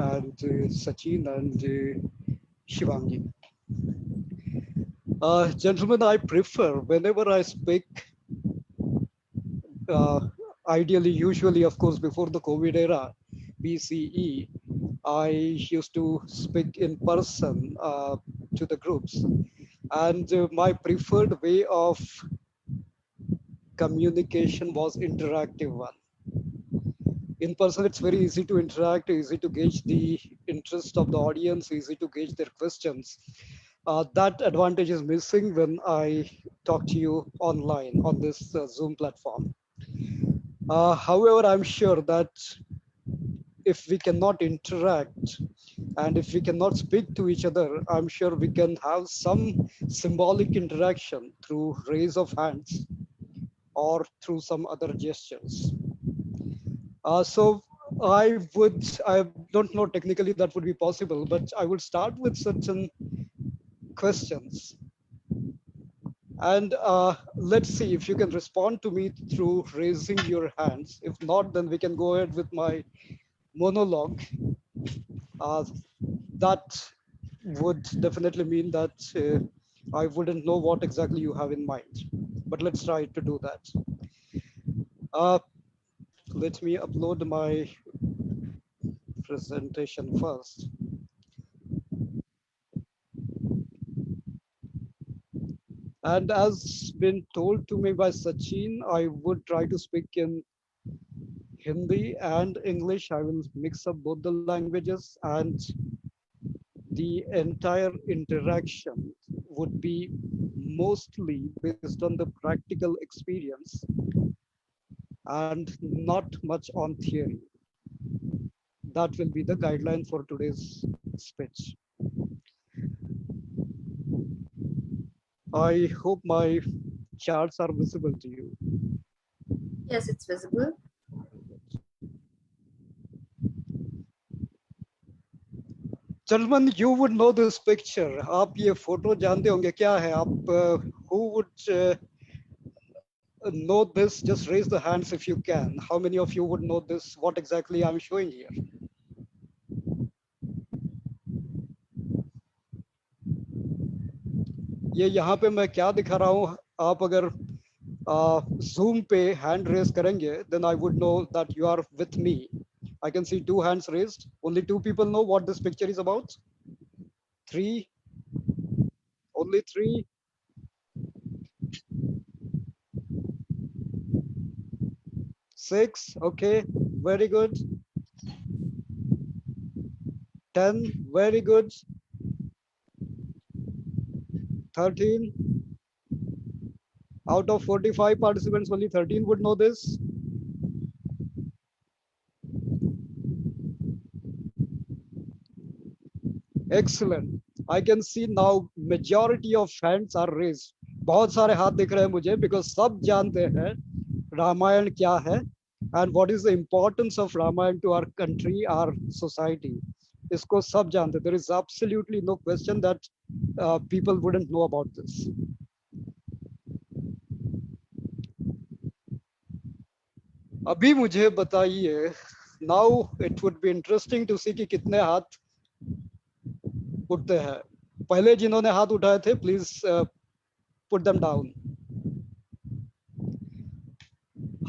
and Sachin and Shivangi. Gentlemen, I prefer whenever I speak, uh, ideally, usually, of course, before the COVID era, BCE, I used to speak in person to the groups. And my preferred way of communication was interactive one. In person, it's very easy to interact, easy to gauge the interest of the audience, easy to gauge their questions. That advantage is missing when I talk to you online on this Zoom platform. However, I'm sure that if we cannot interact and if we cannot speak to each other, I'm sure we can have some symbolic interaction through raise of hands or through some other gestures. So I don't know technically that would be possible, but I would start with certain questions. And let's see if you can respond to me through raising your hands. If not, then we can go ahead with my monologue. Uh, that would definitely mean that I wouldn't know what exactly you have in mind. But let's try to do that. Uh, Let me upload my presentation first. And as been told to me by Sachin, I would try to speak in Hindi and English. I will mix up both the languages, and the entire interaction would be mostly based on the practical experience and not much on theory. That will be the guideline for today's speech. I hope my charts are visible to you. Yes, it's visible. Gentlemen, you would know this picture. आप ये photo जानते होंगे क्या है? आप who would know this? Just raise the hands if you can. How many of you would know this? What exactly I'm showing here? ये यहाँ पे मैं क्या दिखा रहा हूँ? आप अगर Zoom पे hand raise करेंगे, then I would know that you are with me. I can see two hands raised. Only two people know what this picture is about. Three, only three. Six, okay, very good. 10, very good. 13, out of 45 participants, only 13 would know this. Excellent. I can see now majority of hands are raised. बहुत सारे हाथ दिख रहे हैं मुझे because सब जानते हैं रामायण क्या है and what is the importance of Ramayana to our country, our society. इसको सब जानते हैं. There is absolutely no question that people wouldn't know about this. अभी मुझे बताइए, now it would be interesting to see कि कितने हाथ उठते हैं. पहले जिन्होंने हाथ उठाए थे, please put them down.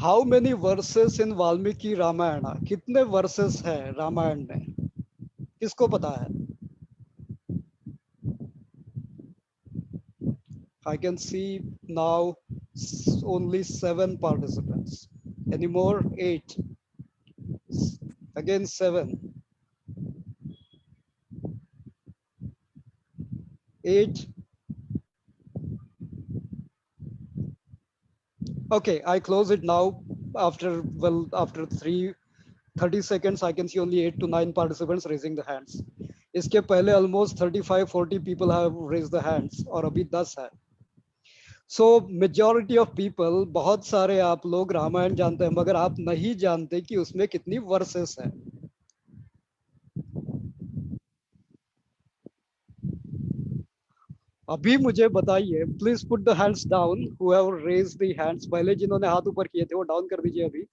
How many verses in Valmiki Ramayana? कितने verses हैं रामायण में? किसको पता है? I can see now only 7 participants. Any more? 8. Again 7. 8. Okay, I close it now. After 30 seconds, I can see only 8 to 9 participants raising the hands. इसके पहले almost 35-40 people have raised the hands और अभी 10 है. सो majority of people, बहुत सारे आप लोग रामायण जानते हैं, मगर आप नहीं जानते कि उसमें कितनी वर्सेस है. अभी मुझे बताइए, please put the hands down whoever raise the hands. पहले जिन्होंने हाथ ऊपर किए थे वो डाउन कर दीजिए अभी.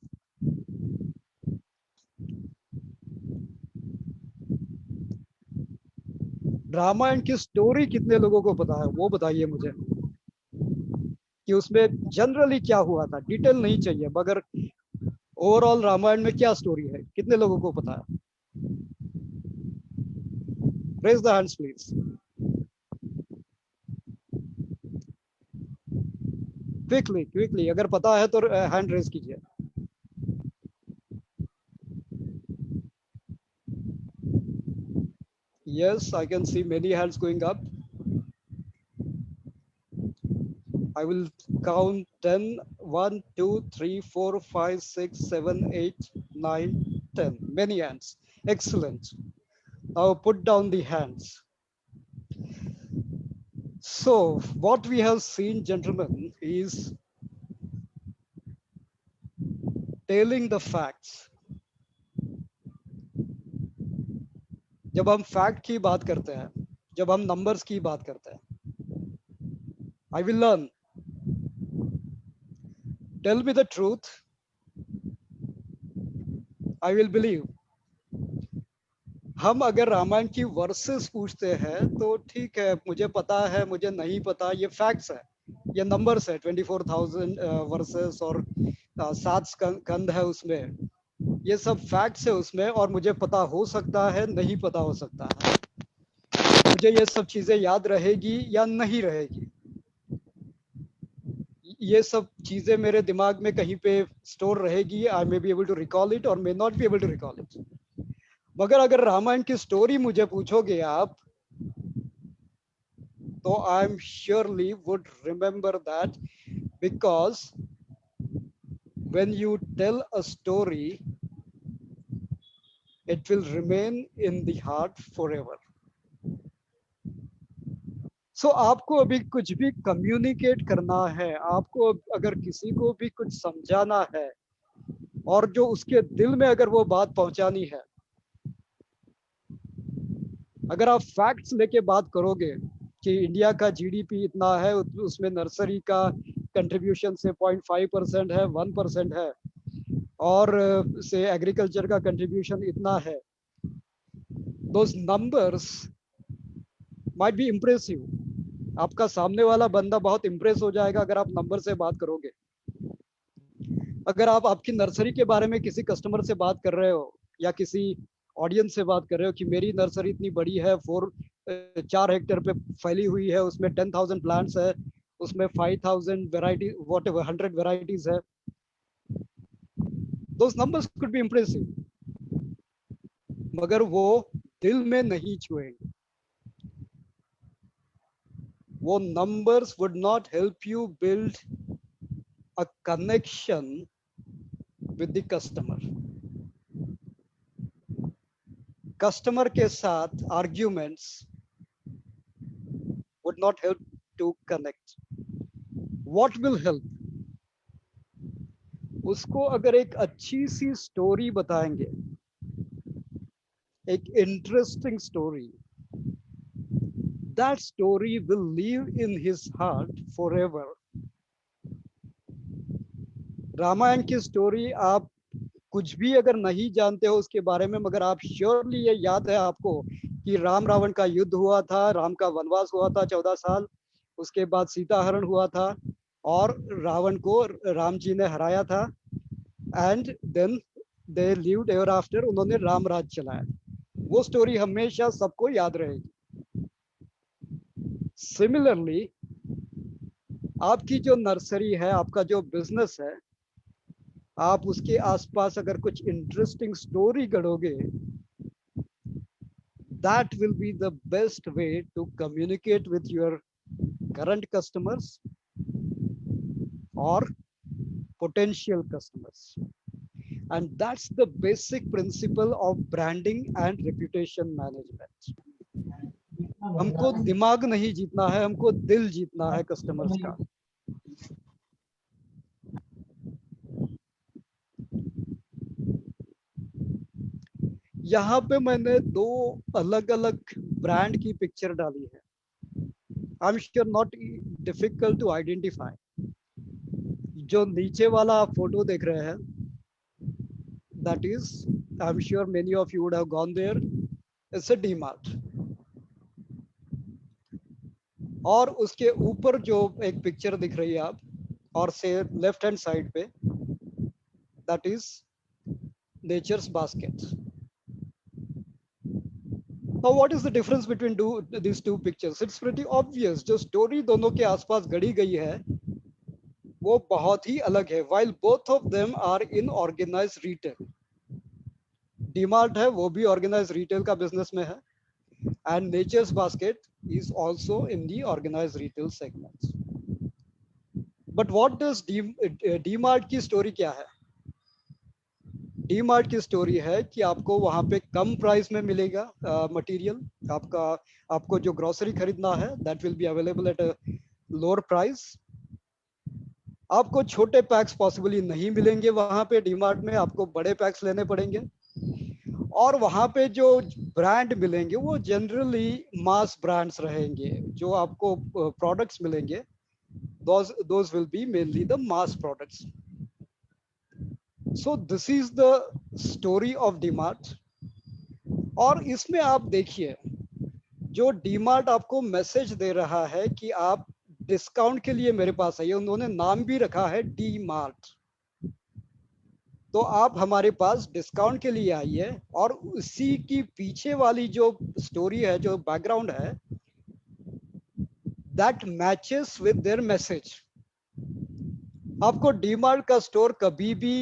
रामायण की स्टोरी कितने लोगों को पता है वो बताइए मुझे, कि उसमें जनरली क्या हुआ था। डिटेल नहीं चाहिए, मगर ओवरऑल रामायण में क्या स्टोरी है, कितने लोगों को पता है? Raise the hands please, quickly quickly, अगर पता है तो हैंड रेज कीजिए। Yes, I can see many hands going up. I will count 10. 1, 2, 3, 4, 5, 6, 7, 8, 9, 10. Many hands. Excellent. Now put down the hands. So, what we have seen, gentlemen, is telling the facts. जब हम fact की बात करते हैं, जब हम numbers की बात करते हैं, I will learn. Tell me the truth. I will believe. हम अगर रामायण की वर्सेस पूछते हैं तो ठीक है, मुझे पता है, मुझे नहीं पता, ये फैक्ट्स है, ये नंबर्स है। 24,000 वर्सेस और 7 कंध है उसमें, ये सब फैक्ट्स है उसमें, और मुझे पता हो सकता है, नहीं पता हो सकता है, मुझे ये सब चीजें याद रहेगी या नहीं रहेगी, ये सब चीजें मेरे दिमाग में कहीं पे स्टोर रहेगी। I may be able to recall it और may not be able to recall it. मगर अगर रामायण की स्टोरी मुझे पूछोगे आप, तो I am surely would remember that, because when you tell a story, it will remain in the heart forever. So आपको अभी कुछ भी कम्युनिकेट करना है, आपको अगर किसी को भी कुछ समझाना है, और जो उसके दिल में अगर वो बात पहुंचानी है, अगर आप फैक्ट्स लेके बात करोगे कि इंडिया का जीडीपी इतना है, उसमें नर्सरी का कंट्रीब्यूशन से 0.5% है, 1% है, और से एग्रीकल्चर का कंट्रीब्यूशन इतना है, दोस नंबर्स माइट बी इम्प्रेसिव। आपका सामने वाला बंदा बहुत इम्प्रेस हो जाएगा अगर आप नंबर से बात करोगे। अगर आप आपकी नर्सरी के बारे में किसी कस्टमर से बात कर रहे हो, या किसी ऑडियंस से बात कर रहे हो कि मेरी नर्सरी इतनी बड़ी है, 4 हेक्टेयर पे फैली हुई है, उसमें 10,000 प्लांट्स है, उसमें 5,000 वेराइटी, वॉट एवर 100 वेराइटीज है, दोस नंबर्स कुड बी इम्प्रेसिव, मगर वो दिल में नहीं छुएंगे। वो numbers would not help you build a connection with the customer. Customer के साथ arguments would not help to connect. What will help? उसको अगर एक अच्छी सी स्टोरी बताएंगे, एक interesting story, that story will live in his heart forever. Ramayan की story आप कुछ भी अगर नहीं जानते हो उसके बारे में, मगर आप श्योरली ये याद है आपको कि राम रावण का युद्ध हुआ था, राम का वनवास हुआ था 14 साल, उसके बाद सीता हरण हुआ था, और रावण को राम जी ने हराया था, and then they lived ever after, उन्होंने राम राज चलाया। वो स्टोरी हमेशा सबको याद रहेगी। सिमिलरली आपकी जो नर्सरी है, आपका जो बिजनेस है, आप उसके आसपास अगर कुछ इंटरेस्टिंग स्टोरी गढ़ोगे, that will be the best way to communicate with your current customers or potential customers. And that's the basic principle of branding and reputation management. हमको दिमाग नहीं जीतना है, हमको दिल जीतना है कस्टमर्स का। यहाँ पे मैंने 2 अलग अलग ब्रांड की पिक्चर डाली है। I am sure not difficult to identify. जो नीचे वाला आप फोटो देख रहे हैं, that is, I'm sure many of you would have gone there. It's a DMart. और उसके ऊपर जो एक पिक्चर दिख रही है आप और से लेफ्ट हैंड साइड पे, that is natures basket. Now, what is the difference between these two pictures? It's pretty obvious. जो story दोनों के आसपास गढ़ी गई है वो बहुत ही अलग है. While both of them are in organized retail, DMart है वो भी organized retail का business में है, and Nature's Basket is also in the organized retail segments. But what does DMart की story क्या है? डीमार्ट की स्टोरी है कि आपको वहां पे कम प्राइस में मिलेगा मटेरियल. आपको जो ग्रोसरी खरीदना है that will be available at a lower price. आपको छोटे पैक्स पॉसिबली नहीं मिलेंगे वहां पे डीमार्ट में, आपको बड़े पैक्स लेने पड़ेंगे. और वहां पे जो ब्रांड मिलेंगे वो जनरली मास ब्रांड्स रहेंगे. जो आपको प्रोडक्ट्स मिलेंगे those will be mainly the mass products. So this is the story of DMart. और इसमें आप देखिए जो डीमार्ट आपको मैसेज दे रहा है कि आप डिस्काउंट के लिए मेरे पास आइए. उन्होंने नाम भी रखा है डी मार्ट. तो आप हमारे पास डिस्काउंट के लिए आइए. और उसी की पीछे वाली जो स्टोरी है, जो बैकग्राउंड है, that matches with their message. आपको डीमार्ट का स्टोर कभी भी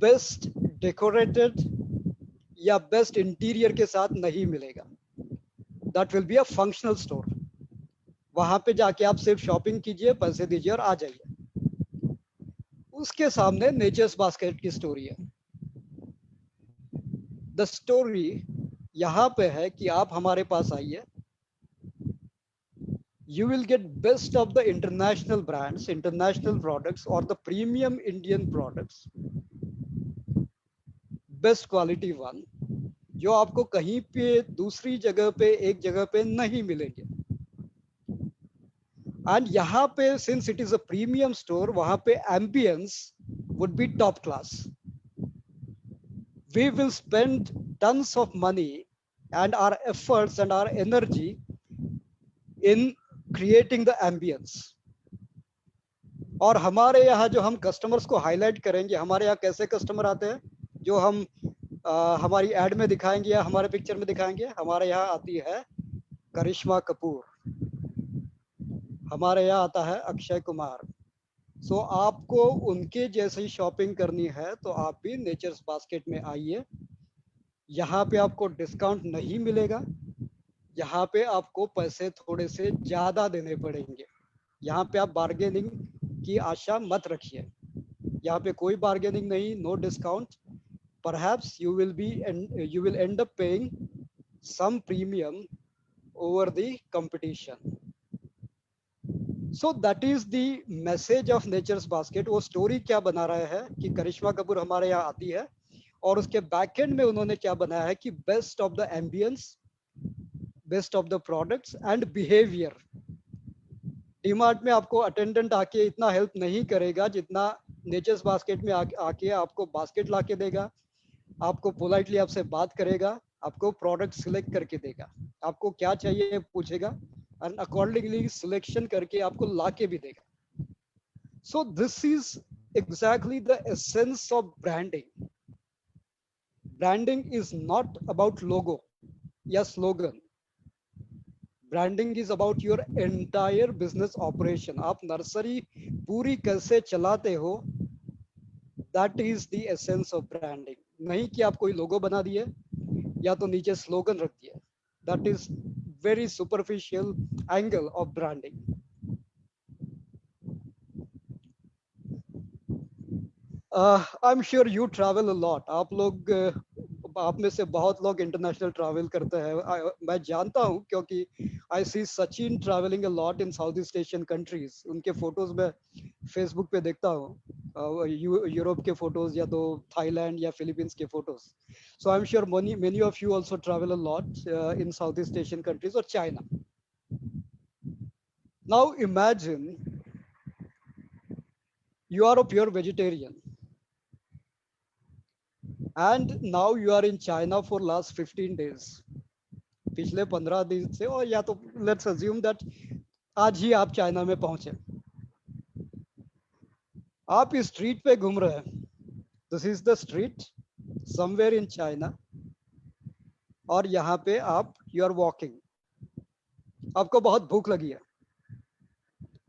बेस्ट डेकोरेटेड या बेस्ट इंटीरियर के साथ नहीं मिलेगा. That will be a functional store. वहां पे जाके आप सिर्फ शॉपिंग कीजिए, पैसे दीजिए और आ जाइए. उसके सामने नेचर्स बास्केट की स्टोरी है. द स्टोरी यहाँ पे है कि आप हमारे पास आइए. You will get best of the international brands, international products or the premium Indian products, best quality one, जो आपको कहीं पे दूसरी जगह पे एक जगह पे नहीं मिलेंगे. एंड यहाँ पे since it is a premium store, वहां पे ambience would be top class. We will spend tons of money and our efforts and our energy in creating the ambience. और हमारे यहाँ जो हम कस्टमर्स को हाईलाइट करेंगे, हमारे यहाँ कैसे कस्टमर आते हैं जो हम हमारी एड में दिखाएंगे या हमारे पिक्चर में दिखाएंगे. हमारे यहाँ आती है करिश्मा कपूर, हमारे यहाँ आता है अक्षय कुमार. सो आपको उनके जैसी शॉपिंग करनी है तो आप भी नेचर्स बास्केट में आइए. यहाँ पे आपको डिस्काउंट नहीं मिलेगा. यहाँ पे आपको पैसे थोड़े से ज्यादा देने पड़ेंगे. यहाँ पे आप बार्गेनिंग की आशा मत रखिए. यहाँ पे कोई बार्गेनिंग नहीं, no discount. perhaps you will end up paying some premium over the competition. So that is the message of Nature's Basket. वो स्टोरी क्या बना रहा है कि करिश्मा कपूर हमारे यहाँ आती है और उसके बैकएंड में उन्होंने क्या बनाया है कि best of the ambience, best of the products and behaviour. DMart में आपको अटेंडेंट आके इतना हेल्प नहीं करेगा जितना नेचर्स बास्केट में आके आपको बास्केट ला के देगा, आपको पोलाइटली आपसे बात करेगा, आपको प्रोडक्ट सिलेक्ट करके देगा, आपको क्या चाहिए पूछेगा and accordingly selection करके आपको ला के भी देगा. So this is exactly the essence of branding. Branding is not about logo या slogan. Branding is about your entire business operation. आप नर्सरी पूरी कैसे चलाते हो, that is the essence of branding. नहीं कि आप कोई लोगो बना दिए या तो नीचे स्लोगन रख दिए. That is very superficial angle of branding. I'm sure you travel a lot. आप में से बहुत लोग इंटरनेशनल ट्रैवल करते हैं. मैं जानता हूं क्योंकि I see Sachin travelling a lot in South East Asian countries. उनके फोटोज में फेसबुक पे देखता हूँ, यूरोप के फोटोज या तो थाईलैंड या फिलीपींस के photos. So I am sure many of you also travel a lot in South East Asian countries or China. Now imagine you are a pure vegetarian and now you are in China for last 15 days. पिछले 15 दिन से, और या तो let's assume that आज ही आप China में पहुंचे, आप इस स्ट्रीट पे घूम रहे हैं, this is the street somewhere in China, और यहाँ पे आप यू आर वॉकिंग, आपको बहुत भूख लगी है,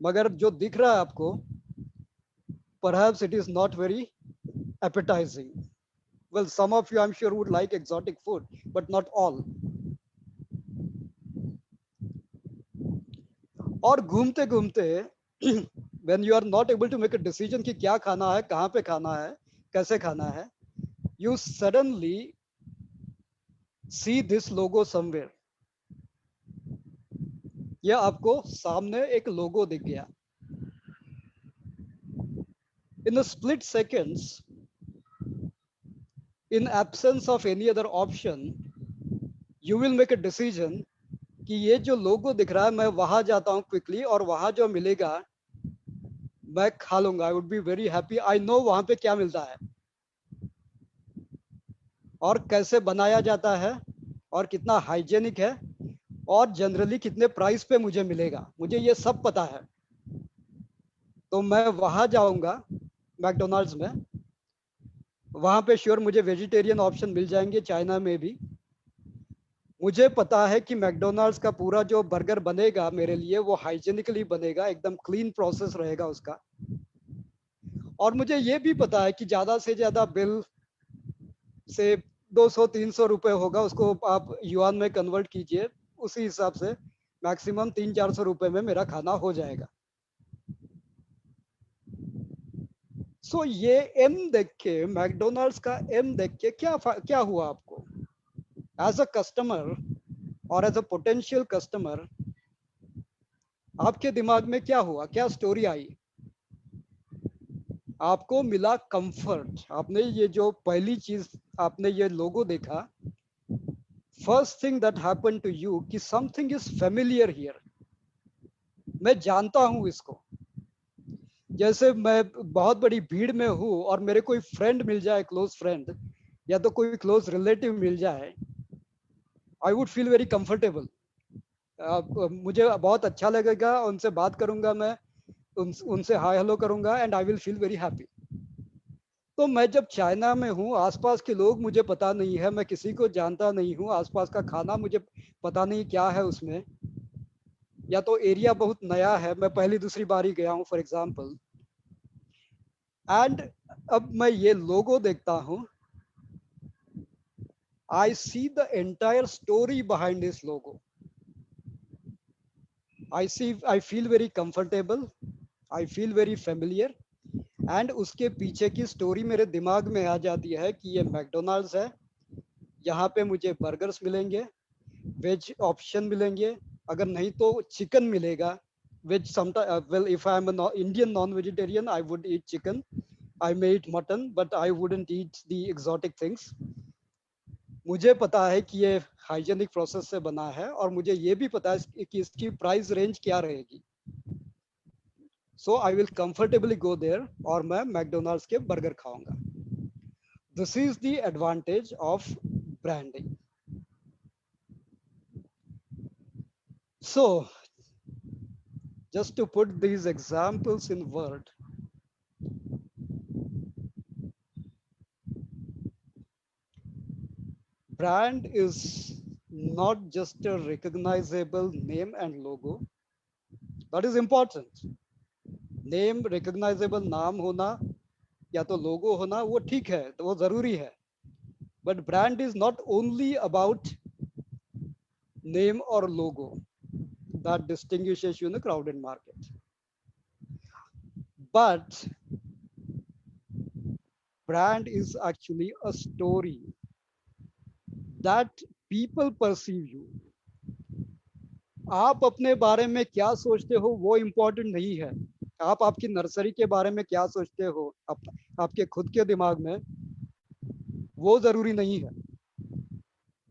मगर जो दिख रहा है आपको perhaps it is not very appetizing. Well, some of you I'm sure would like exotic food, but not all. और घूमते घूमते when you are not able to make a decision कि क्या खाना है, कहाँ पे खाना है, कैसे खाना है, you suddenly see this logo somewhere. ये आपको सामने एक लोगो दिख गया. In a split seconds, in absence of any other option, you will make a decision कि ये जो लोगो दिख रहा है मैं वहां जाता हूँ क्विकली, और वहां जो मिलेगा मैं खा लूंगा. I would be very happy. I know वहां पे क्या मिलता है और कैसे बनाया जाता है और कितना हाइजेनिक है और जनरली कितने प्राइस पे मुझे मिलेगा, मुझे ये सब पता है. तो मैं वहां जाऊंगा मैकडोनाल्ड्स में, वहां पे श्योर मुझे वेजिटेरियन ऑप्शन मिल जाएंगे, चाइना में भी. मुझे पता है कि मैकडोनाल्ड्स का पूरा जो बर्गर बनेगा मेरे लिए वो हाइजेनिकली बनेगा, एकदम क्लीन प्रोसेस रहेगा उसका. और मुझे ये भी पता है कि ज्यादा से ज्यादा बिल से 200-300 रुपए होगा, उसको आप युआन में कन्वर्ट कीजिए, उसी हिसाब से मैक्सिमम 300-400 रुपए में मेरा खाना हो जाएगा. सो ये एम देख के, मैकडोनाल्ड्स का एम देख के क्या हुआ आपको एज अ कस्टमर और एज अ पोटेंशियल कस्टमर? आपके दिमाग में क्या हुआ, क्या स्टोरी आई? आपको मिला कंफर्ट. आपने ये जो पहली चीज आपने ये लोगो देखा, first thing that happened to you कि समथिंग इज फेमिलियर हियर, मैं जानता हूं इसको. जैसे मैं बहुत बड़ी भीड़ में हूं और मेरे कोई फ्रेंड मिल जाए, क्लोज फ्रेंड या तो कोई क्लोज रिलेटिव मिल जाए, I would feel very comfortable. मुझे बहुत अच्छा लगेगा, उनसे बात करूंगा मैं, उनसे हाय हेलो करूंगा and I will feel very happy. तो मैं जब चाइना में हूँ, आसपास के लोग मुझे पता नहीं है, मैं किसी को जानता नहीं हूँ, आसपास का खाना मुझे पता नहीं क्या है उसमें, या तो एरिया बहुत नया है, मैं पहली दूसरी बार ही गया हूँ फॉर एग्जाम्पल, एंड अब मैं ये लोगो देखता हूँ, I see the entire story behind this logo. I feel very comfortable, I feel very familiar, and उसके पीछे की स्टोरी मेरे दिमाग में आ जाती है कि ये मैकडोनाल्ड्स है, यहाँ पे मुझे बर्गर्स मिलेंगे, वेज ऑप्शन मिलेंगे, अगर नहीं तो चिकन मिलेगा. Veg well if I am Indian non vegetarian I would eat chicken, I may eat mutton, but I wouldn't eat the exotic things. मुझे पता है कि ये हाइजेनिक प्रोसेस से बना है और मुझे ये भी पता है कि इसकी प्राइस रेंज क्या रहेगी. So I will comfortably go there और मैं मैकडोनाल्ड्स के बर्गर खाऊंगा. This is the advantage of branding. So just to put these examples in word, brand is not just a recognizable name and logo. That is important. Name recognisable नाम होना या तो लोगो होना वो ठीक है, तो वो जरूरी है, but brand is not only about name और लोगो that distinguishes you in a crowded market, but brand is actually a story that people perceive you. आप अपने बारे में क्या सोचते हो वो इम्पोर्टेंट नहीं है, आप आपकी नर्सरी के बारे में क्या सोचते हो आपके खुद के दिमाग में, वो जरूरी नहीं है.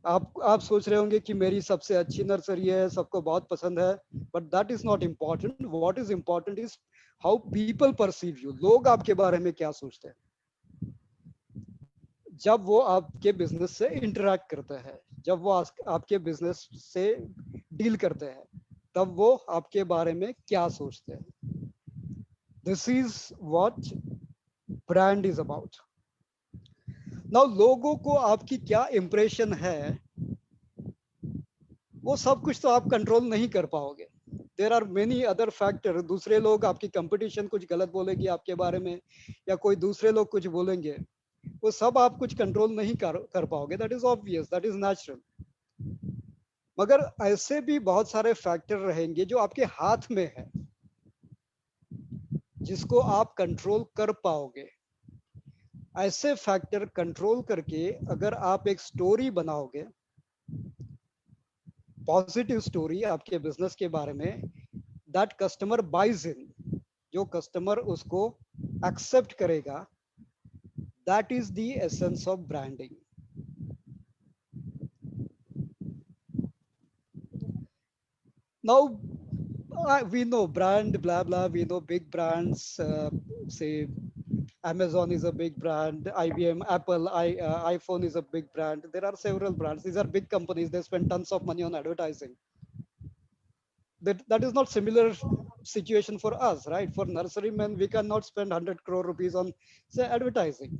आप सोच रहे होंगे कि मेरी सबसे अच्छी नर्सरी है, सबको बहुत पसंद है, but that is not important. What is important is how people perceive you. लोग आपके बारे में क्या सोचते हैं जब वो आपके बिजनेस से इंटरेक्ट करते हैं, जब वो आपके बिजनेस से डील करते हैं, तब वो आपके बारे में क्या सोचते हैं. This is what brand is about. Now लोगों को आपकी क्या इंप्रेशन है, वो सब कुछ तो आप कंट्रोल नहीं कर पाओगे. There are many other factor. दूसरे लोग, आपकी कंपटीशन कुछ गलत बोलेगी आपके बारे में, या कोई दूसरे लोग कुछ बोलेंगे, वो सब आप कुछ कंट्रोल नहीं कर पाओगे. That is obvious, that is natural. मगर ऐसे भी बहुत सारे फैक्टर रहेंगे जो आपके हाथ में है, जिसको आप कंट्रोल कर पाओगे. ऐसे फैक्टर कंट्रोल करके अगर आप एक स्टोरी बनाओगे, पॉजिटिव स्टोरी आपके बिजनेस के बारे में, दैट कस्टमर बाइज इन, जो कस्टमर उसको एक्सेप्ट करेगा, that is the essence of branding. Now we know brand blah blah, we know big brands, say Amazon is a big brand, IBM, Apple, iPhone is a big brand. There are several brands. These are big companies. They spend tons of money on advertising. That is not similar situation for us, right? For nurserymen, we cannot spend 100 crore rupees on, say, advertising.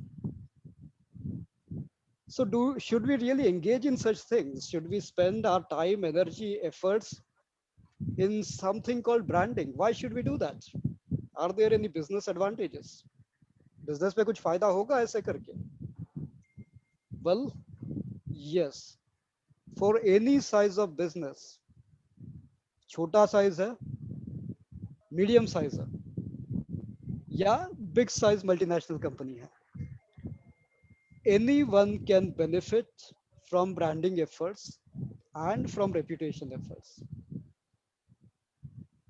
So should we really engage in such things? Should we spend our time, energy, efforts in something called branding? Why should we do that? Are there any business advantages? Business पे कुछ फायदा होगा ऐसे करके? Well, yes. For any size of business, छोटा size है, medium size है, या बिग साइज मल्टीनेशनल कंपनी है, anyone can benefit from branding efforts and from reputation efforts.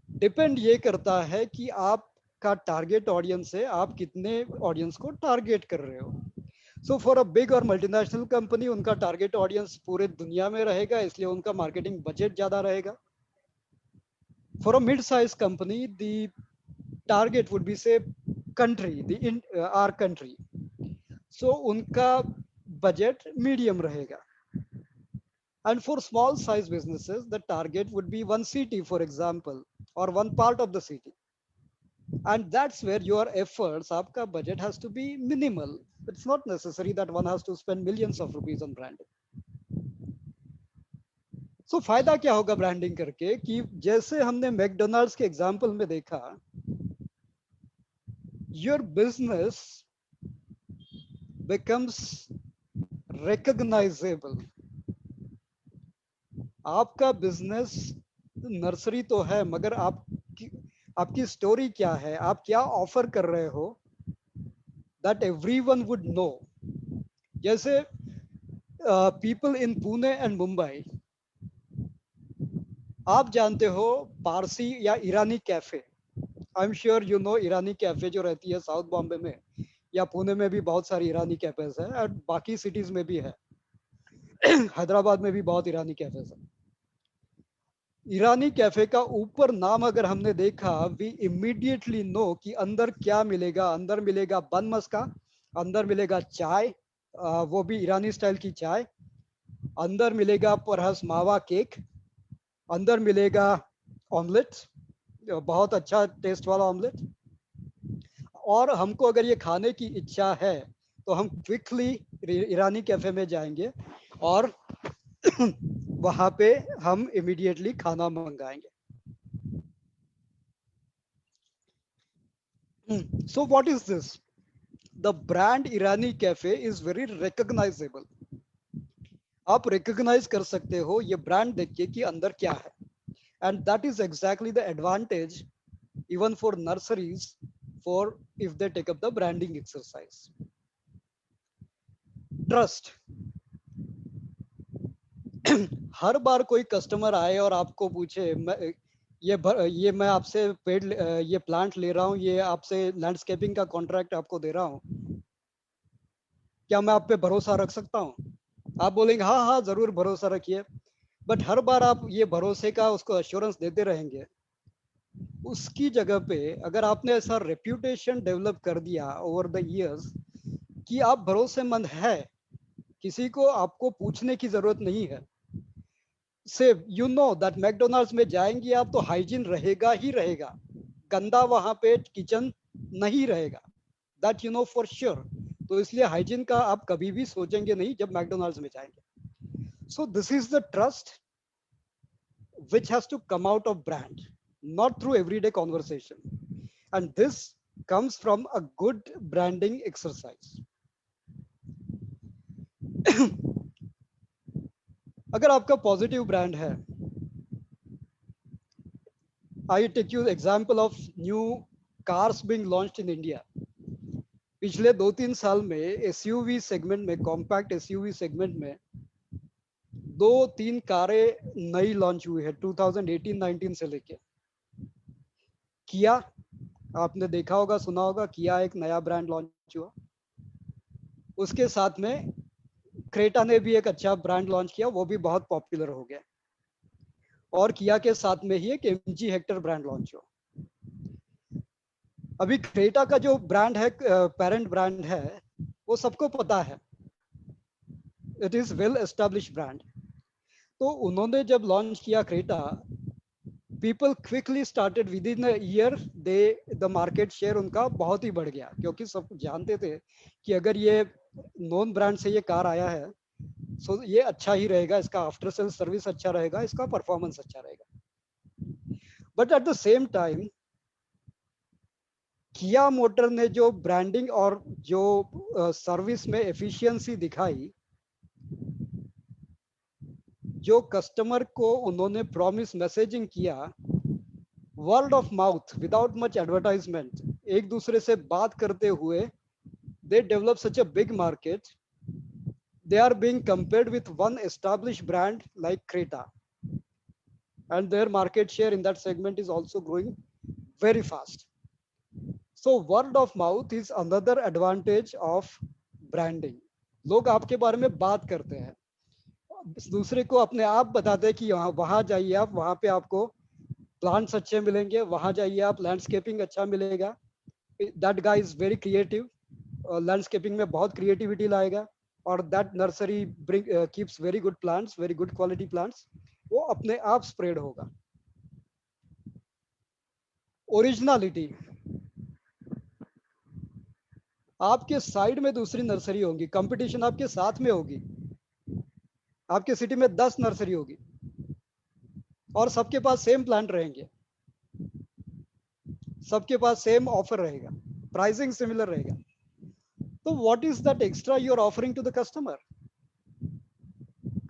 Depend ये करता है कि आपका टारगेट ऑडियंस है, आप कितने ऑडियंस को टारगेट कर रहे हो. सो फॉर अ बिग और मल्टीनेशनल कंपनी, उनका टारगेट ऑडियंस पूरे दुनिया में रहेगा, इसलिए उनका मार्केटिंग बजट ज्यादा रहेगा. For a mid size company, the target would be से कंट्री, द आर कंट्री, सो उनका बजट मीडियम रहेगा. And for small size businesses, the target would be one city, for example, or one part of the city. And that's where your efforts, aapka budget has to be minimal. It's not necessary that one has to spend millions of rupees on branding. So फायदा क्या होगा branding करके, कि जैसे हमने McDonald's के example में देखा, your business becomes recognizable. आपका बिजनेस नर्सरी तो है, मगर आपकी स्टोरी क्या है, आप क्या ऑफर कर रहे हो, दैट एवरीवन वुड नो. जैसे people in Pune and Mumbai, आप जानते हो पारसी या Irani cafe. I am sure you know Irani cafe जो रहती है साउथ बॉम्बे में, या पुणे में भी बहुत सारी ईरानी कैफेज है, और बाकी सिटीज में भी है. हैदराबाद में भी बहुत ईरानी कैफेज है. ईरानी कैफे का ऊपर नाम अगर हमने देखा, वी इमीडिएटली नो कि अंदर क्या मिलेगा. अंदर मिलेगा बन मस्का, अंदर मिलेगा चाय, वो भी ईरानी स्टाइल की चाय, अंदर मिलेगा परहस मावा केक, अंदर मिलेगा ऑमलेट, बहुत अच्छा टेस्ट वाला ऑमलेट. और हमको अगर ये खाने की इच्छा है, तो हम क्विकली ईरानी कैफे में जाएंगे और वहां पे हम इमीडिएटली खाना मंगाएंगे. So what is this? The brand Irani Cafe is very recognizable. आप recognize कर सकते हो ये brand देख के कि अंदर क्या है. And that is exactly the advantage even for nurseries, for if they take up the branding exercise. Trust. हर बार कोई कस्टमर आए और आपको पूछे, ये मैं आपसे पेड़, ये प्लांट ले रहा हूँ, ये आपसे लैंडस्केपिंग का कॉन्ट्रैक्ट आपको दे रहा हूँ, क्या मैं आप पे भरोसा रख सकता हूँ? आप बोलेंगे हाँ हाँ जरूर भरोसा रखिए. बट हर बार आप ये भरोसे का उसको अश्योरेंस देते रहेंगे, उसकी जगह पे अगर आपने ऐसा रेप्यूटेशन डेवलप कर दिया ओवर द इयर्स कि आप भरोसेमंद है, किसी को आपको पूछने की जरूरत नहीं है। से यू नो दैट मैकडोनाल्ड्स में जाएंगे आप तो हाइजीन रहेगा ही रहेगा, गंदा वहां पे किचन नहीं रहेगा, that you know for sure. तो इसलिए हाइजीन का आप कभी भी सोचेंगे नहीं जब मैकडोनाल्ड्स में जाएंगे। So this is the trust which has to come out of brand, not through everyday conversation. And this comes from a good branding exercise. अगर आपका पॉजिटिव ब्रांड है, I take you example of new cars being launched in India. पिछले 2-3 साल में SUV segment में, compact SUV segment में 2-3 कारें नई लॉन्च हुई है 2018-19 से लेके। किया, आपने देखा होगा, सुना होगा, किया एक नया ब्रांड लॉन्च हुआ। उसके साथ में क्रेटा ने भी एक अच्छा ब्रांड लॉन्च किया, वो भी बहुत पॉपुलर हो गया। और किया के साथ में ही एक एमजी हेक्टर ब्रांड लॉन्च हुआ। अभी क्रेटा का जो ब्रांड है, पेरेंट ब्रांड है, वो सबको पता है, it is well establish brand. तो उन्होंने जब लॉन्च किया Creta, people quickly started with in year, the market share उनका बहुत ही बढ़ गया, क्योंकि सब जानते थे कि अगर ये नॉन ब्रांड से ये कार आया है, सो ये अच्छा ही रहेगा, इसका आफ्टर सेल सर्विस अच्छा रहेगा, इसका परफॉर्मेंस अच्छा रहेगा। But at the same time किया मोटर ने जो ब्रांडिंग और जो सर्विस में एफिशिएंसी दिखाई, जो कस्टमर को उन्होंने प्रॉमिस मैसेजिंग किया, word of mouth without much advertisement, एक दूसरे से बात करते हुए, they develop such a big market. They are being compared with one established brand like Creta, and their market share in that segment is also growing very fast. So word of mouth is another advantage of branding. लोग आपके बारे में बात करते हैं, दूसरे को अपने आप बताते हैं कि वहां जाइए आप, वहां पे आपको प्लांट्स अच्छे मिलेंगे, वहां जाइए आप, लैंडस्केपिंग अच्छा मिलेगा, that guy is very creative, landscaping में बहुत क्रिएटिविटी लाएगा, और that nursery bring keeps very good plants, very good quality plants, वो अपने आप स्प्रेड होगा। ओरिजिनलिटी, आपके साइड में दूसरी नर्सरी होगी, कंपटीशन आपके साथ में होगी, आपके सिटी में 10 नर्सरी होगी और सबके पास सेम प्लांट रहेंगे, सबके पास सेम ऑफर रहेगा, प्राइसिंग सिमिलर रहेगा। तो what is that extra you are offering to the customer?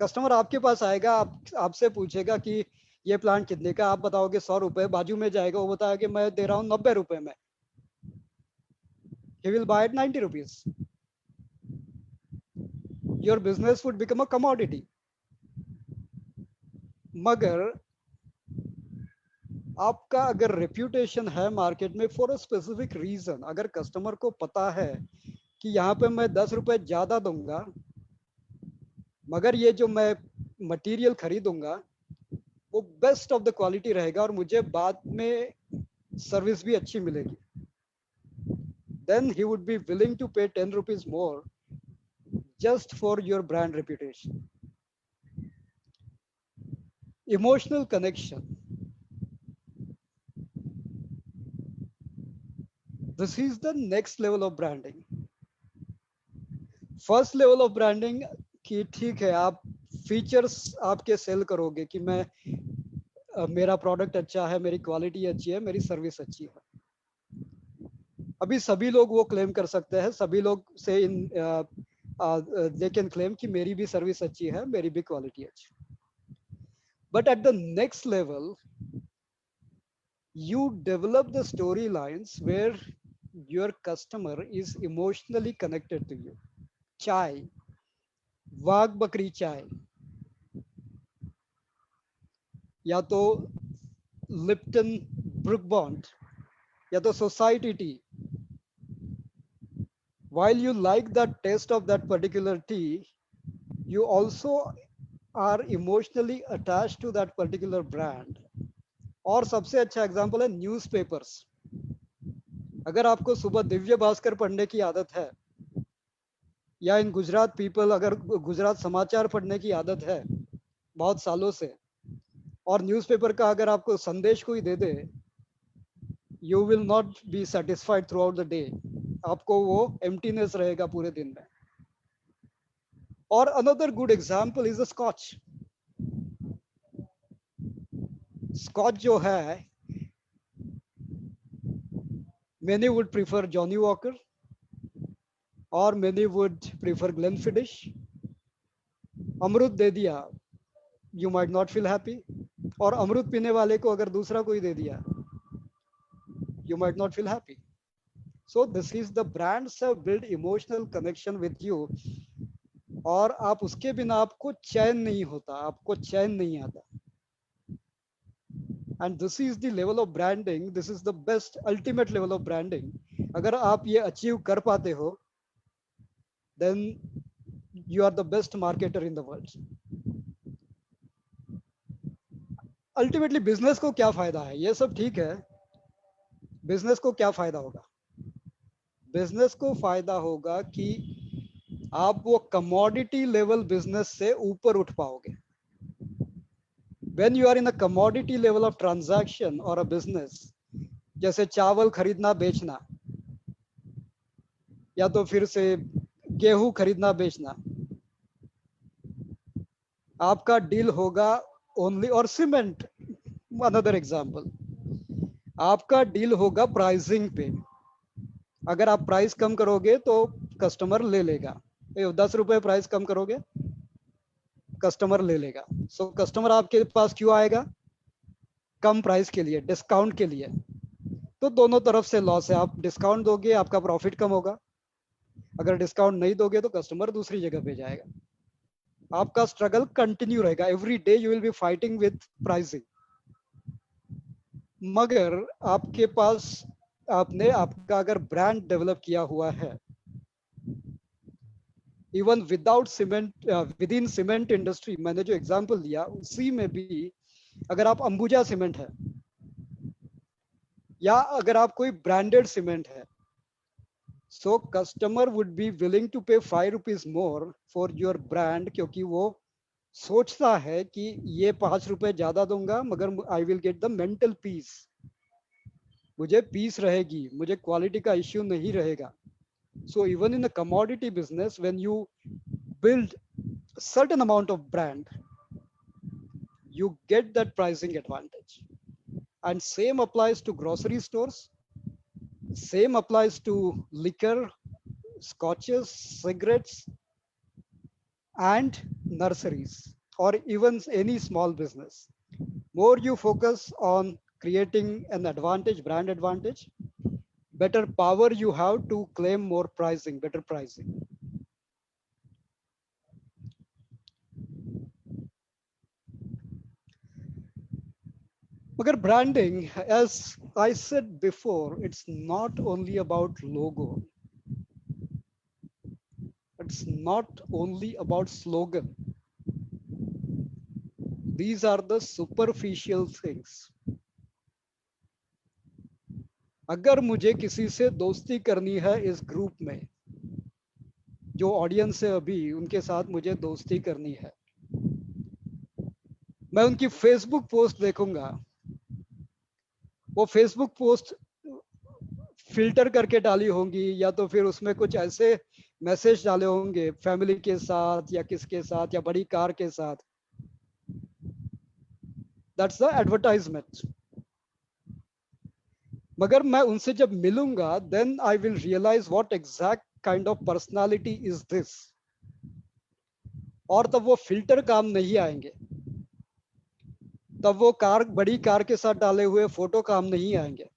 Customer आपके पास आएगा, आपसे पूछेगा कि ये प्लांट कितने का, आप बताओगे 100 रुपए, बाजू में जाएगा, वो बताया कि मैं दे रहा हूं 90 रुपए में, he will buy at 90 rupees. Your business would become a commodity. मगर आपका अगर रेप्यूटेशन है मार्केट में फॉर अ स्पेसिफिक रीजन, अगर कस्टमर को पता है कि यहाँ पे मैं 10 रुपए ज्यादा दूंगा, मगर ये जो मैं मटेरियल खरीदूंगा वो बेस्ट ऑफ द क्वालिटी रहेगा और मुझे बाद में सर्विस भी अच्छी मिलेगी, then he would be willing to pay 10 rupees more just for your brand reputation. Emotional connection. This is the next level of branding. First level of branding कि ठीक है, आप फीचर्स आपके सेल करोगे कि मैं मेरा प्रोडक्ट अच्छा है, मेरी क्वालिटी अच्छी है, मेरी सर्विस अच्छी है। अभी सभी लोग वो क्लेम कर सकते हैं, सभी लोग से इन दे कैन क्लेम कि मेरी भी सर्विस अच्छी है, मेरी भी क्वालिटी अच्छी है। But at the next level you develop the storylines where your customer is emotionally connected to you. चाय, वाघ बकरी चाय, या तो लिप्टन ब्रुक बॉन्ड, या तो society T. While you like the taste of that particular tea, you also are emotionally attached to that particular brand. और सबसे अच्छा एग्जांपल है न्यूज़पेपर्स। अगर आपको सुबह दिव्य भास्कर पढ़ने की आदत है या इन गुजरात पीपल, अगर गुजरात समाचार पढ़ने की आदत है बहुत सालों से, और न्यूज़पेपर का अगर आपको संदेश कोई दे दे, you will not be satisfied throughout the day, आपको वो एम्प्टीनेस रहेगा पूरे दिन में. और another good example is the Scotch. Scotch जो है, many would prefer Johnny Walker और many would prefer Glenfiddich. अमृत दे दिया, you might not feel happy, और अमृत पीने वाले को अगर दूसरा कोई दे दिया, you might not feel happy. So this is the brands have built emotional connection with you, और आप उसके बिना आपको चैन नहीं होता, आपको चैन नहीं आता. And this is the level of branding, this is the best ultimate level of branding. अगर आप ये अचीव कर पाते हो, then you are the best marketer in the world. Ultimately business को क्या फायदा है, ये सब ठीक है. बिजनेस को क्या फायदा होगा? बिजनेस को फायदा होगा कि आप वो कमोडिटी लेवल बिजनेस से ऊपर उठ पाओगे. When you are in a commodity level of transaction or a business, जैसे चावल खरीदना बेचना, या तो फिर से गेहूं खरीदना बेचना, आपका डील होगा ओनली, और सीमेंट अनदर एग्जांपल, आपका डील होगा प्राइसिंग पे. अगर आप प्राइस कम करोगे तो कस्टमर ले लेगा. 10 रुपए प्राइस कम करोगे, कस्टमर ले लेगा. सो कस्टमर आपके पास क्यों आएगा? कम प्राइस के लिए, डिस्काउंट के लिए. तो दोनों तरफ से लॉस है. आप डिस्काउंट दोगे, आपका प्रॉफिट कम होगा. अगर डिस्काउंट नहीं दोगे तो कस्टमर दूसरी जगह पे जाएगा. आपका स्ट्रगल कंटिन्यू रहेगा. Every day you will be fighting with pricing. मगर आपके पास, आपने आपका अगर ब्रांड डेवलप किया हुआ है, even without cement, with in cement industry, मैंने जो एग्जांपल दिया उसी में भी, अगर आप अंबुजा सीमेंट है, या अगर आप कोई ब्रांडेड सीमेंट है, so customer would be willing to pay 5 rupees more for your brand, क्योंकि वो सोचता है कि ये 5 रुपए ज्यादा दूंगा मगर I will get the mental peace. मुझे पीस रहेगी, मुझे क्वालिटी का इश्यू नहीं रहेगा. So even in a commodity business, when you build certain amount of brand, you get that pricing advantage. And same applies to grocery stores, same applies to liquor, scotches, cigarettes, and nurseries, or even any small business. More you focus on creating an advantage, brand advantage, better power you have to claim more pricing, better pricing. Magar branding, as I said before, it's not only about logo. It's not only about slogan. These are the superficial things. अगर मुझे किसी से दोस्ती करनी है इस group में, जो ऑडियंस है अभी, उनके साथ मुझे दोस्ती करनी है, मैं उनकी फेसबुक पोस्ट देखूंगा. वो फेसबुक पोस्ट फिल्टर करके डाली होंगी, या तो फिर उसमें कुछ ऐसे मैसेज डाले होंगे फैमिली के साथ या किसके साथ या बड़ी कार के साथ. That's the advertisement. मगर मैं उनसे जब मिलूंगा, then I will realize what exact kind of personality is this. और तब वो फिल्टर काम नहीं आएंगे, तब वो कार, बड़ी कार के साथ डाले हुए फोटो काम नहीं आएंगे,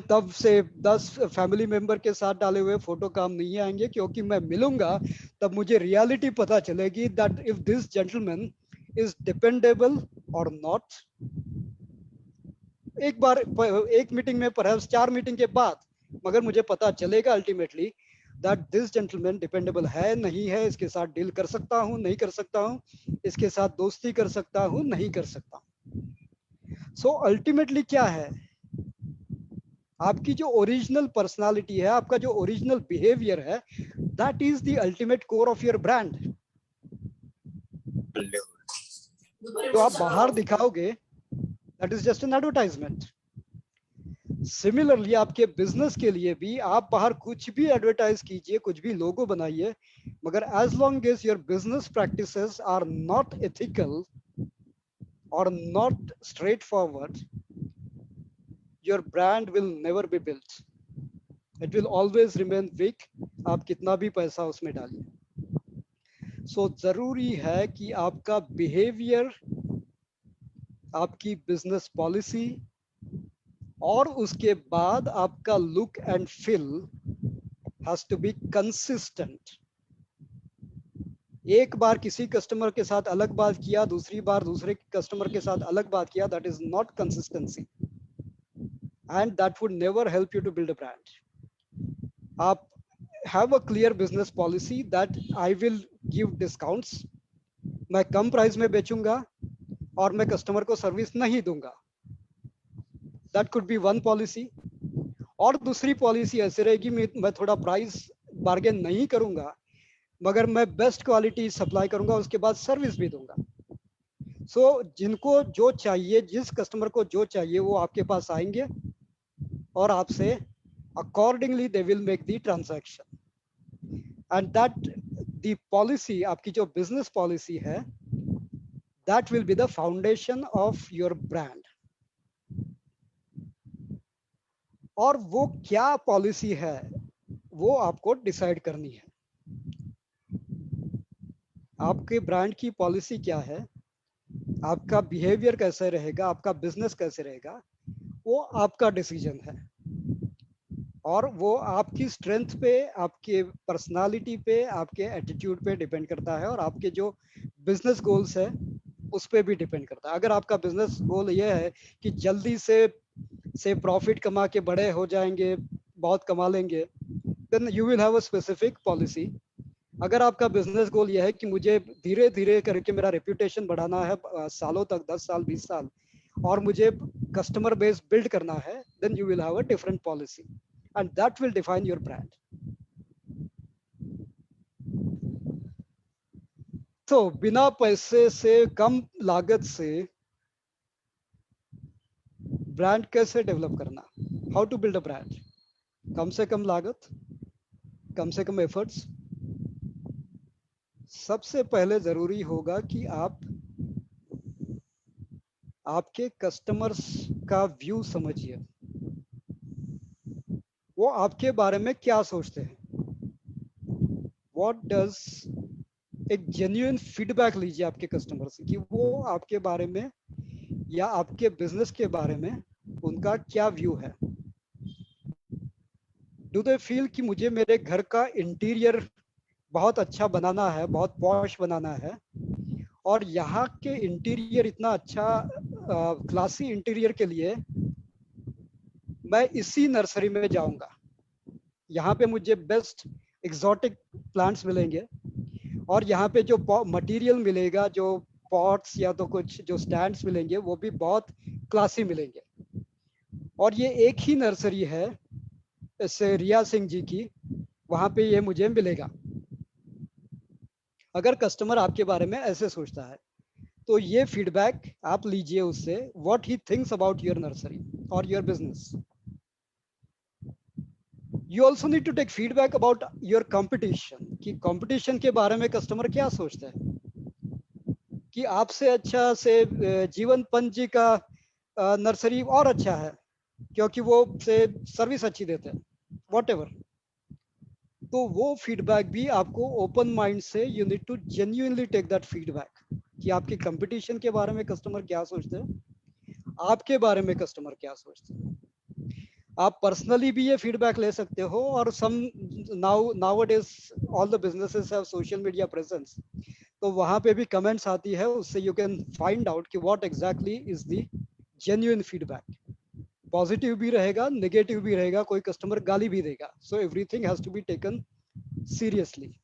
तब से 10 फैमिली मेंबर के साथ डाले हुए फोटो काम नहीं आएंगे. क्योंकि मैं मिलूंगा तब मुझे रियलिटी पता चलेगी that if this gentleman is dependable और नॉट. एक बार, एक मीटिंग में, परहैप्स 4 मीटिंग के बाद, मगर मुझे पता चलेगा ultimately that this gentleman dependable है, नहीं है, इसके साथ डील कर सकता हूं, नहीं कर सकता हूं, इसके साथ दोस्ती कर सकता हूं, नहीं कर सकता. सो अल्टीमेटली क्या है, आपकी जो ओरिजिनल पर्सनालिटी है, आपका जो ओरिजिनल बिहेवियर है, that is the ultimate core of your brand. जो आप बाहर दिखाओगे, that is just an advertisement. Similarly आपके बिजनेस के लिए भी आप बाहर कुछ भी एडवर्टाइज कीजिए, कुछ भी लोगो बनाइए, मगर as long as your business practices are not ethical और not straightforward, your brand will never be built, it will always remain weak, आप कितना भी पैसा उसमें डालिए। सो जरूरी है कि आपका बिहेवियर, आपकी बिजनेस पॉलिसी और उसके बाद आपका look and feel has to be consistent. एक बार किसी कस्टमर के साथ अलग बात किया, दूसरी बार दूसरे कस्टमर के साथ अलग बात किया, that is not consistency and that would never help you to build a brand. आप have a clear business policy that I will give discounts, मैं कम प्राइस में बेचूंगा और मैं कस्टमर को सर्विस नहीं दूंगा, that could be one policy. और दूसरी पॉलिसी ऐसे रहेगी, मैं थोड़ा प्राइस बार्गेन नहीं करूंगा, मगर मैं बेस्ट क्वालिटी सप्लाई करूंगा, उसके बाद सर्विस भी दूंगा। सो जिनको जो चाहिए, जिस कस्टमर को जो चाहिए, वो आपके पास आएंगे और आपसे accordingly they will make the transaction. And that the policy, आपकी जो बिजनेस पॉलिसी है, that will be the foundation of your brand. और वो क्या पॉलिसी है, वो आपको डिसाइड करनी है। आपके ब्रांड की पॉलिसी क्या है, आपका बिहेवियर कैसे रहेगा, आपका बिजनेस कैसे रहेगा, वो आपका डिसीजन है। और वो आपकी स्ट्रेंथ पे, आपके पर्सनालिटी पे, आपके एटीट्यूड पे डिपेंड करता है, और आपके जो बिजनेस गोल्स है उस पे भी डिपेंड करता है। अगर आपका बिजनेस गोल ये है कि जल्दी से प्रॉफिट कमा के बड़े हो जाएंगे, बहुत कमा लेंगे, then you will have a specific policy. अगर आपका बिजनेस गोल ये है कि मुझे धीरे धीरे करके मेरा रेप्यूटेशन बढ़ाना है, सालों तक, 10 साल 20 साल, और मुझे कस्टमर बेस बिल्ड करना है, then you will have a different policy and that will define your brand. तो बिना पैसे से, कम लागत से ब्रांड कैसे डेवलप करना, how to build a brand. कम से कम लागत, कम से कम एफर्ट्स। सबसे पहले जरूरी होगा कि आप आपके कस्टमर्स का व्यू समझिए, वो आपके बारे में क्या सोचते हैं। व्हाट डज, एक जेन्युइन फीडबैक लीजिए आपके कस्टमर से कि वो आपके बारे में या आपके बिजनेस के बारे में उनका क्या व्यू है। डू दे फील कि मुझे मेरे घर का इंटीरियर बहुत अच्छा बनाना है, बहुत पॉश बनाना है, और यहाँ के इंटीरियर इतना अच्छा, क्लासी इंटीरियर के लिए मैं इसी नर्सरी में जाऊंगा, यहाँ पे मुझे बेस्ट एग्जॉटिक प्लांट्स मिलेंगे, और यहाँ पे जो मटेरियल मिलेगा, जो पॉट्स या तो कुछ जो स्टैंड्स मिलेंगे, वो भी बहुत क्लासी मिलेंगे। और ये एक ही नर्सरी है इससे रिया सिंह जी की, वहां पे ये मुझे मिलेगा। अगर कस्टमर आपके बारे में ऐसे सोचता है, तो ये फीडबैक आप लीजिए उससे, what he thinks about your nursery और your business. You also need to take feedback about your competition, कि कंपटीशन के बारे में कस्टमर क्या सोचता है, कि आपसे अच्छा से जीवन पंत जी का नर्सरी और अच्छा है, क्योंकि वो से सर्विस अच्छी देते हैं, वॉट एवर। तो वो फीडबैक भी आपको ओपन माइंड से, you need to genuinely take that feedback, कि आपके कंपटीशन के बारे में कस्टमर क्या सोचते हैं, आपके बारे में कस्टमर क्या सोचते हैं। आप पर्सनली भी ये फीडबैक ले सकते हो, और some nowadays all the businesses have social media presence, तो वहां पे भी कमेंट्स आती है, उससे यू कैन फाइंड आउट कि what exactly is the genuine feedback. Positive भी रहेगा, नेगेटिव भी रहेगा, कोई कस्टमर गाली भी देगा, so everything has to be taken seriously.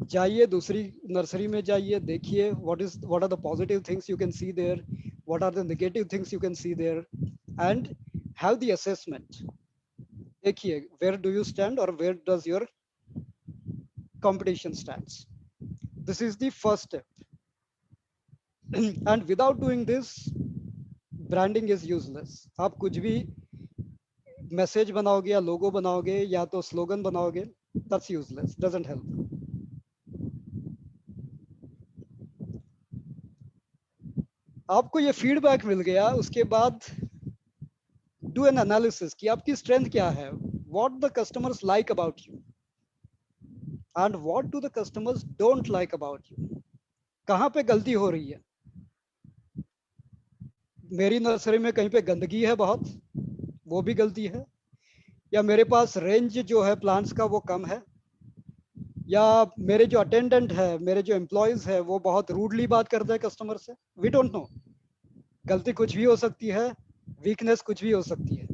जाइए दूसरी नर्सरी में जाइए, देखिए what are the positive things you can see there, what are the negative things you can see there, and have the assessment. देखिए, where do you stand or where does your competition stands? This is the first step. And without doing this, branding is useless. आप कुछ भी message बनाओगे या लोगो बनाओगे या तो slogan बनाओगे, that's useless, doesn't help. आपको ये फीडबैक मिल गया, उसके बाद डू एन एनालिसिस कि आपकी स्ट्रेंथ क्या है, what the customers like about you and what do the customers don't like about you. कहाँ पे गलती हो रही है? मेरी नर्सरी में कहीं पे गंदगी है बहुत, वो भी गलती है, या मेरे पास रेंज जो है प्लांट्स का वो कम है, या मेरे जो अटेंडेंट है, मेरे जो एम्प्लॉयज है वो बहुत रूडली बात करते हैं कस्टमर से. We don't know. गलती कुछ भी हो सकती है, वीकनेस कुछ भी हो सकती है.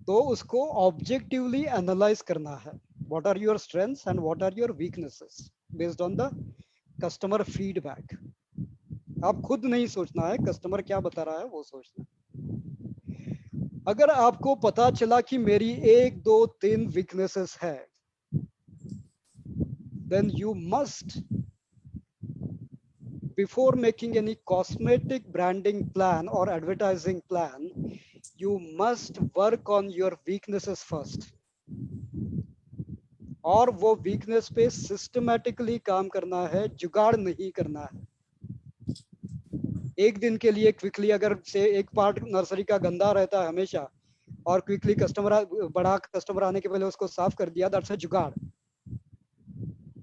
तो उसको ऑब्जेक्टिवली एनालाइज करना है. What are your strengths and what are your weaknesses based on the customer feedback. आप खुद नहीं सोचना है, कस्टमर क्या बता रहा है वो सोचना है. अगर आपको पता चला कि मेरी 1 2 3 वीकनेसेस है, then you must, before making any cosmetic branding plan or advertising plan, you must work on your weaknesses first. और वो वीकनेस पे सिस्टमैटिकली काम करना है, जुगाड़ नहीं करना है. एक दिन के लिए क्विकली अगर से एक पार्ट नर्सरी का गंदा रहता है हमेशा, और क्विकली बड़ा कस्टमर आने के पहले उसको साफ कर दिया, दैट्स अ जुगाड़.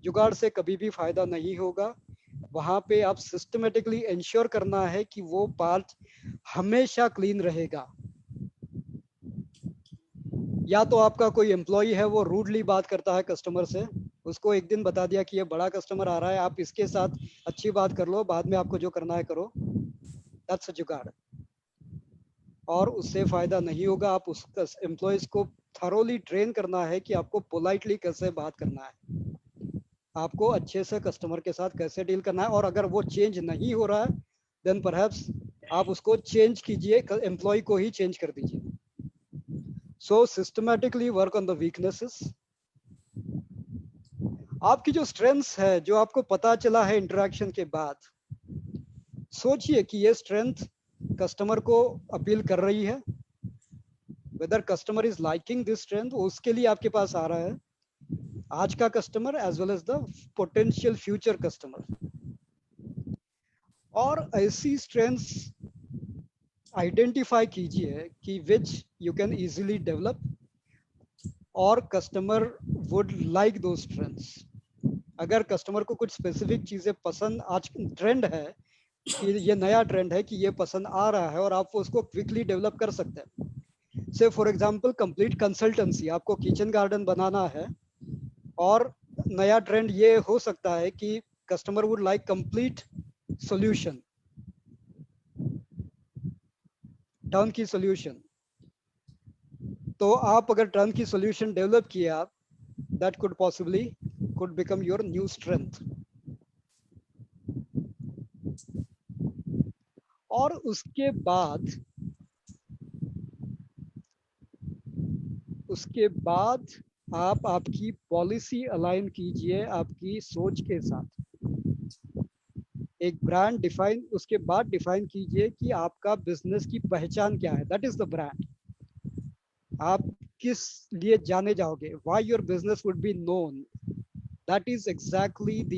जुगाड़ से कभी भी फायदा नहीं होगा. वहां पे आप सिस्टमेटिकली इंश्योर करना है कि वो पार्ट हमेशा क्लीन रहेगा. या तो आपका कोई एम्प्लॉय है वो रूडली बात करता है कस्टमर से, उसको एक दिन बता दिया कि ये बड़ा कस्टमर आ रहा है, आप इसके साथ अच्छी बात कर लो, बाद में आपको जो करना है करो, दैट्स अ जुगाड़. और उससे फायदा नहीं होगा. आप उस एम्प्लॉयज को थरोली ट्रेन करना है कि आपको पोलाइटली कैसे बात करना है, आपको अच्छे से कस्टमर के साथ कैसे डील करना है. और अगर वो चेंज नहीं हो रहा है, देन परहैप्स आप उसको चेंज कीजिए, एम्प्लॉय को ही चेंज कर दीजिए. So systematically work on the weaknesses. आपकी जो स्ट्रेंथ्स है, जो आपको पता चला है इंटरेक्शन के बाद, सोचिए कि ये स्ट्रेंथ कस्टमर को अपील कर रही है. Whether customer is liking this strength, उसके लिए आपके पास आ रहा है आज का customer as well as the potential future customer. और ऐसी स्ट्रेंथ्स आइडेंटिफाई कीजिए कि which you can easily develop और कस्टमर वुड लाइक दो स्ट्रेंथ्स. अगर कस्टमर को कुछ स्पेसिफिक चीजें पसंद, आज ट्रेंड है कि ये नया ट्रेंड है कि ये पसंद आ रहा है और आप उसको क्विकली डेवलप कर सकते हैं. से फॉर एग्जांपल कंप्लीट कंसल्टेंसी, आपको किचन गार्डन बनाना है और नया ट्रेंड ये हो सकता है कि customer would like complete solution, turn की सॉल्यूशन. तो आप अगर टर्न की सॉल्यूशन डेवलप किया, that could possibly could become your new strength. और उसके बाद आप आपकी पॉलिसी अलाइन कीजिए आपकी सोच के साथ. एक ब्रांड डिफाइन, उसके बाद डिफाइन कीजिए कि आपका बिजनेस की पहचान क्या है. That is the brand. आप किस लिए जाने जाओगे, why your business would be known. That is exactly the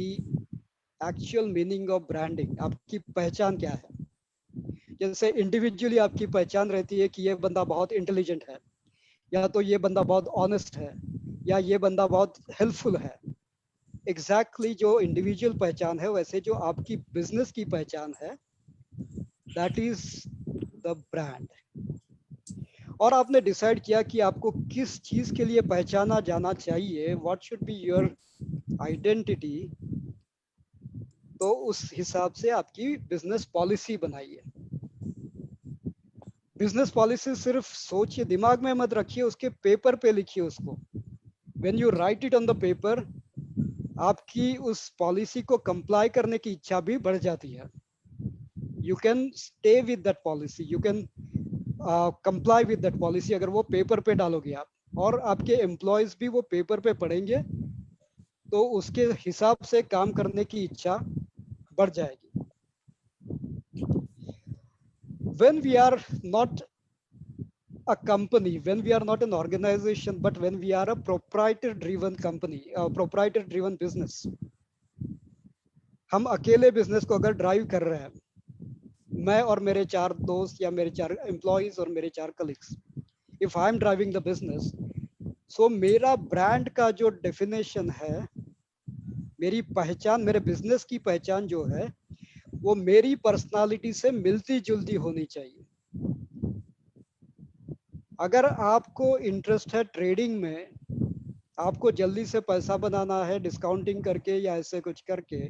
actual meaning of branding. आपकी पहचान क्या है. जैसे इंडिविजुअली आपकी पहचान रहती है कि ये बंदा बहुत इंटेलिजेंट है, या तो ये बंदा बहुत ऑनेस्ट है, या ये बंदा बहुत हेल्पफुल है. एग्जैक्टली जो इंडिविजुअल पहचान है, वैसे जो आपकी बिजनेस की पहचान है, दैट इज द ब्रांड. और आपने डिसाइड किया कि आपको किस चीज के लिए पहचाना जाना चाहिए, what should be your identity. तो उस हिसाब से आपकी बिजनेस पॉलिसी बनाइए. बिजनेस पॉलिसी सिर्फ सोचिए, दिमाग में मत रखिए, उसके पेपर पे लिखिए उसको. When you right it on the paper, आपकी उस पॉलिसी को कंप्लाई करने की इच्छा भी बढ़ जाती है. you can stay with that policy, you can comply with that policy। अगर वो पेपर पे डालोगे आप और आपके एम्प्लॉयज भी वो पेपर पे पढ़ेंगे तो उसके हिसाब से काम करने की इच्छा बढ़ जाएगी। When we are not a company, when we are not an organization, but when we are a proprietor driven company, a proprietor driven business, हम अकेले बिजनेस को अगर ड्राइव कर रहे हैं, मैं और मेरे 4 दोस्त या मेरे 4 एम्प्लॉइज और मेरे 4 colleagues, if I am driving the business, so मेरा ब्रांड का जो डेफिनेशन है, मेरी पहचान, मेरे बिजनेस की पहचान जो है वो मेरी पर्सनालिटी से मिलती जुलती होनी चाहिए। अगर आपको इंटरेस्ट है ट्रेडिंग में, आपको जल्दी से पैसा बनाना है डिस्काउंटिंग करके या ऐसे कुछ करके,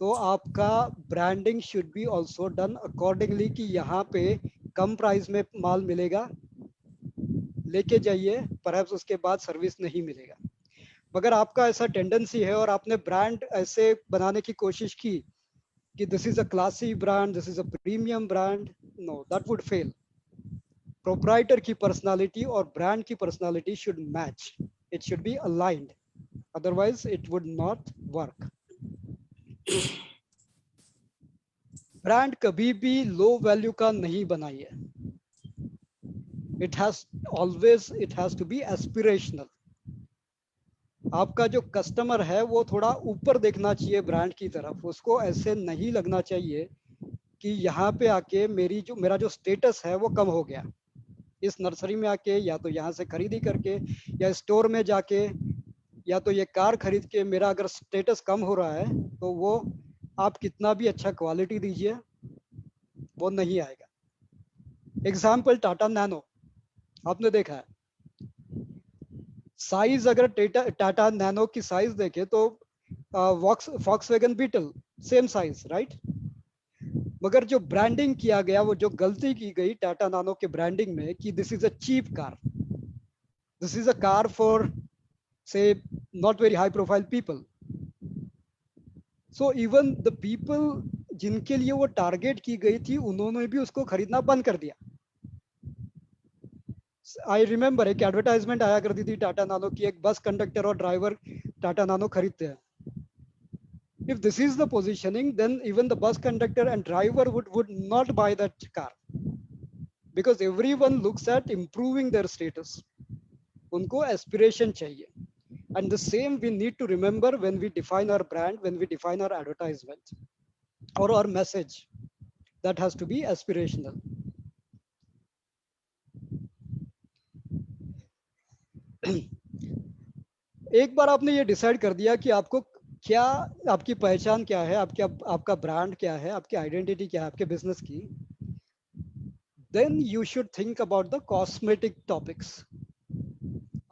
तो आपका branding should be also done accordingly कि यहाँ पे कम प्राइस में माल मिलेगा, लेके जाइए, परहैप्स उसके बाद सर्विस नहीं मिलेगा। मगर आपका ऐसा टेंडेंसी है और आपने ब्रांड ऐसे बनाने की कोशिश की कि this is a classy brand, this is a premium brand, no, that would fail. Proprietor की पर्सनालिटी और ब्रांड की personality should match, it should be aligned, otherwise it would not work. Brand कभी भी लो वैल्यू का नहीं बनाइए, it has to be aspirational. आपका जो कस्टमर है वो थोड़ा ऊपर देखना चाहिए ब्रांड की तरफ, उसको ऐसे नहीं लगना चाहिए कि यहाँ पे आके मेरा जो स्टेटस है वो कम हो गया, इस नर्सरी में आके या तो यहाँ से खरीदी करके या स्टोर में जाके या तो ये कार खरीद के मेरा अगर स्टेटस कम हो रहा है तो वो आप कितना भी अच्छा क्वालिटी दीजिए वो नहीं आएगा। एग्जाम्पल टाटा नैनो, आपने देखा है साइज, अगर टाटा नैनो की साइज देखे तो Volkswagen Beetle same size, right? मगर जो ब्रांडिंग किया गया, वो जो गलती की गई टाटा नानो के ब्रांडिंग में कि this is a cheap car, this is a car for से not very high profile people. So even the people जिनके लिए वो टारगेट की गई थी उन्होंने भी उसको खरीदना बंद कर दिया। आई रिमेम्बर एक एडवर्टाइजमेंट आया करती थी टाटा नानो की, एक बस कंडक्टर और ड्राइवर टाटा नानो खरीदते हैं। If this is the positioning, then even the bus conductor and driver would not buy that car, because everyone looks at improving their status, unko aspiration chahiye। And the same we need to remember when we define our brand, when we define our advertisement or our message, that has to be aspirational। एक बार आपने ये decide कर दिया कि आपको क्या, आपकी पहचान क्या है, आपका ब्रांड क्या है, आपकी आइडेंटिटी क्या है आपके बिजनेस की, then you should think about the cosmetic topics.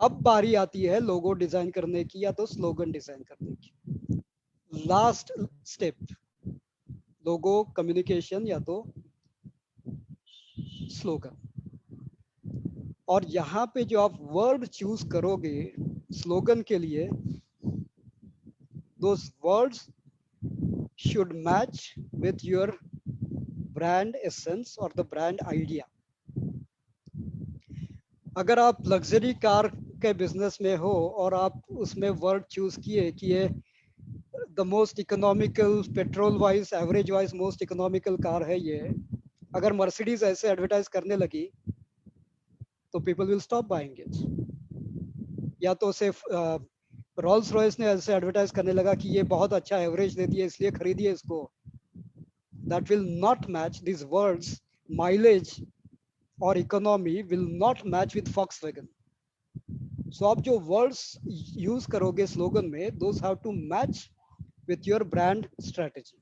अब बारी आती है लोगो डिजाइन करने की या तो स्लोगन डिजाइन करने की। लास्ट स्टेप, लोगो, कम्युनिकेशन या तो स्लोगन। और यहाँ पे जो आप वर्ड चूज करोगे स्लोगन के लिए, those words should match with your brand essence or the brand idea। अगर आप लग्जरी कार के बिजनेस में हो और आप उसमें वर्ड चूज किए कि ये the most economical, petrol wise, average wise most economical car है ये, अगर मर्सिडीज ऐसे एडवर्टाइज करने लगी तो people will stop buying it. या तो सिर्फ रोल्स रॉयस ने ऐसे एडवर्टाइज करने लगा कि ये बहुत अच्छा एवरेज देती है इसलिए खरीदिए इसको, that will not match, these words mileage or economy will not match with Volkswagen। So आप जो words use करोगे slogan में, those have to match with your brand strategy।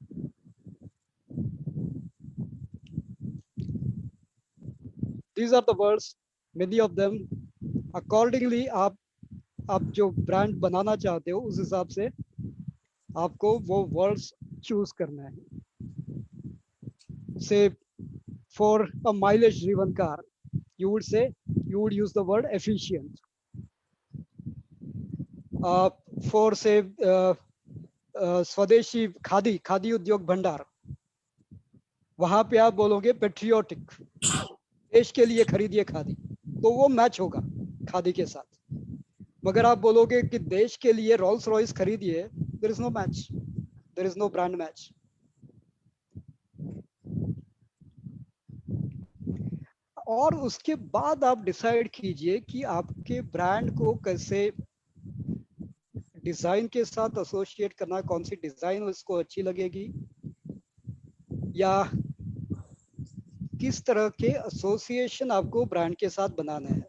These are the words, many of them accordingly आप जो brand बनाना चाहते हो उस हिसाब से आपको वो वर्ड्स चूज करना है। से for a mileage driven car, you would use the word efficient। For, say, Swadeshi Khadi Udyog Bhandar, वहां पे आप बोलोगे पेट्रियोटिक, देश के लिए खरीदिए खादी, तो वो मैच होगा खादी के साथ। मगर आप बोलोगे कि देश के लिए रोल्स रॉयस खरीदिए, there is no match, there is no brand match. और उसके बाद आप डिसाइड कीजिए कि आपके ब्रांड को कैसे डिजाइन के साथ एसोसिएट करना, कौन सी डिजाइन उसको अच्छी लगेगी, या किस तरह के एसोसिएशन आपको ब्रांड के साथ बनाना है,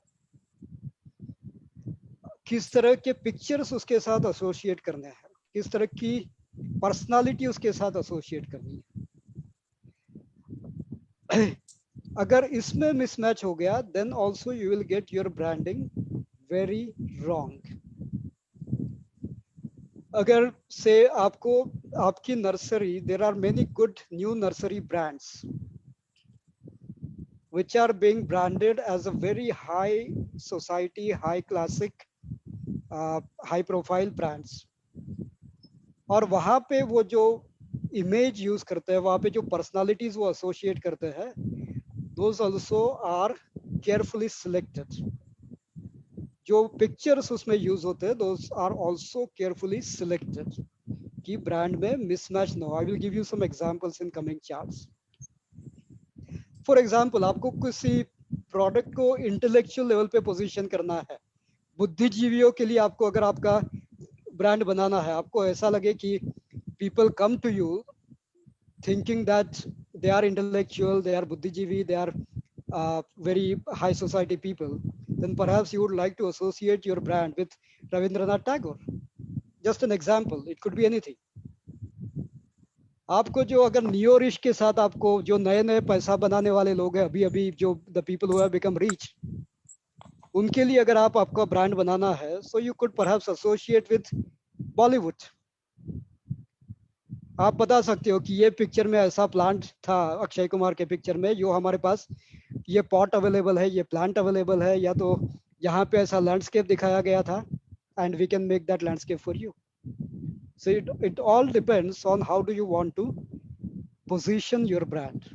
किस तरह के पिक्चर्स उसके साथ एसोसिएट करने हैं, किस तरह की पर्सनालिटी उसके साथ एसोसिएट करनी है। अगर इसमें मिसमैच हो गया, then also you will get your branding very wrong. अगर से आपको आपकी nursery, there are many good new nursery brands which are being branded as a very high society, high classic, high profile brands, और वहां पे वो जो image use करते हैं, वहां पे जो पर्सनालिटीज वो एसोसिएट करते हैं, those also are carefully selected. जो पिक्चर्स उसमें यूज होते हैं, those are also carefully selected कि ब्रांड में मिसमैच ना हो। I will give you some examples in coming charts. For example, आपको किसी प्रोडक्ट को इंटेलेक्चुअल लेवल पे पोजीशन करना है, बुद्धिजीवियों के लिए आपको अगर आपका ब्रांड बनाना है, आपको ऐसा लगे कि people come to you thinking that they are intellectual, they are buddhijivi, they are very high society people, then perhaps you would like to associate your brand with Ravindranath Tagore. Just an example, it could be anything. आपको जो अगर neo rich के साथ, आपको जो नए नए पैसा बनाने वाले लोग हैं, अभी अभी जो the people who have become rich, उनके लिए अगर आप आपका ब्रांड बनाना है, so you could perhaps associate with Bollywood. आप बता सकते हो कि ये पिक्चर में ऐसा प्लांट था अक्षय कुमार के पिक्चर में, जो हमारे पास ये पॉट अवेलेबल है, ये प्लांट अवेलेबल है, या तो यहाँ पे ऐसा लैंडस्केप दिखाया गया था, and we can make that landscape for you. So it all depends on how do you want to position your brand.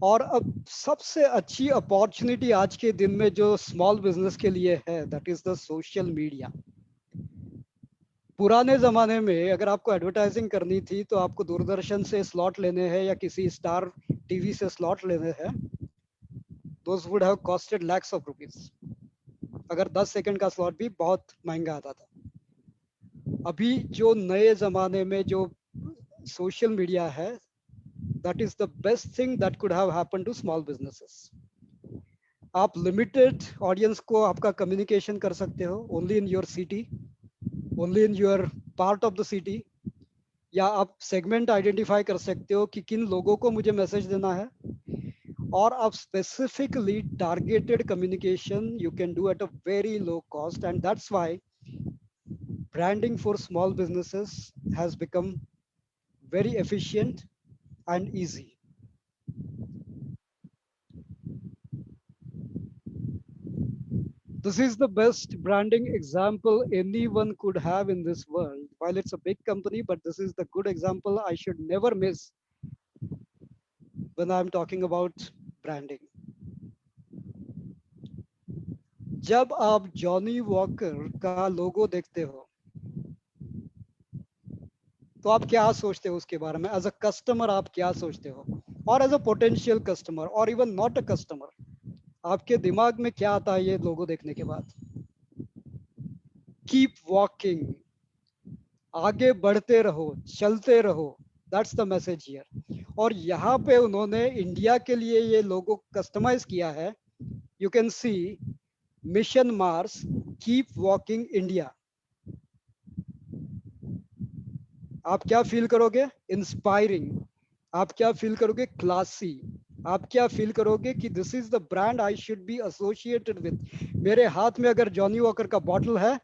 और अब सबसे अच्छी अपॉर्चुनिटी आज के दिन में जो स्मॉल बिजनेस के लिए है, that is the social media. पुराने जमाने में अगर आपको एडवर्टाइजिंग करनी थी, तो आपको दूरदर्शन से स्लॉट लेने हैं या किसी स्टार टीवी से स्लॉट लेने हैं, those would have costed lakhs of rupees. अगर 10 सेकंड का स्लॉट भी बहुत महंगा आता था। अभी जो नए जमाने में जो सोशल मीडिया है, that is the best thing that could have happened to small businesses. आप लिमिटेड ऑडियंस को आपका कम्युनिकेशन कर सकते हो, only in your city, only in your part of the city, या आप सेगमेंट आइडेंटिफाई कर सकते हो कि किन लोगों को मुझे मैसेज देना है, और आप specifically targeted communication you can do at a very low cost, and that's why branding for small businesses has become very efficient and easy. This is the best branding example anyone could have in this world. While it's a big company, but this is the good example I should never miss when I'm talking about branding. जब आप Johnny walker का लोगो देखते हो, तो आप क्या सोचते हो उसके बारे में? एज अ कस्टमर आप क्या सोचते हो, और एज अ पोटेंशियल कस्टमर, और इवन नॉट अ कस्टमर, आपके दिमाग में क्या आता है ये लोगो देखने के बाद? कीप वॉकिंग, आगे बढ़ते रहो, चलते रहो, दैट्स द मैसेज हियर। और यहाँ पे उन्होंने इंडिया के लिए ये लोगो कस्टमाइज किया है। You can sea mission Mars, keep walking India. आप क्या फील करोगे? इंस्पायरिंग। आप क्या फील करोगे? क्लासी। आप क्या फील करोगे कि this is the brand I should be associated with. मेरे हाथ में अगर जॉनी वॉकर का बॉटल है,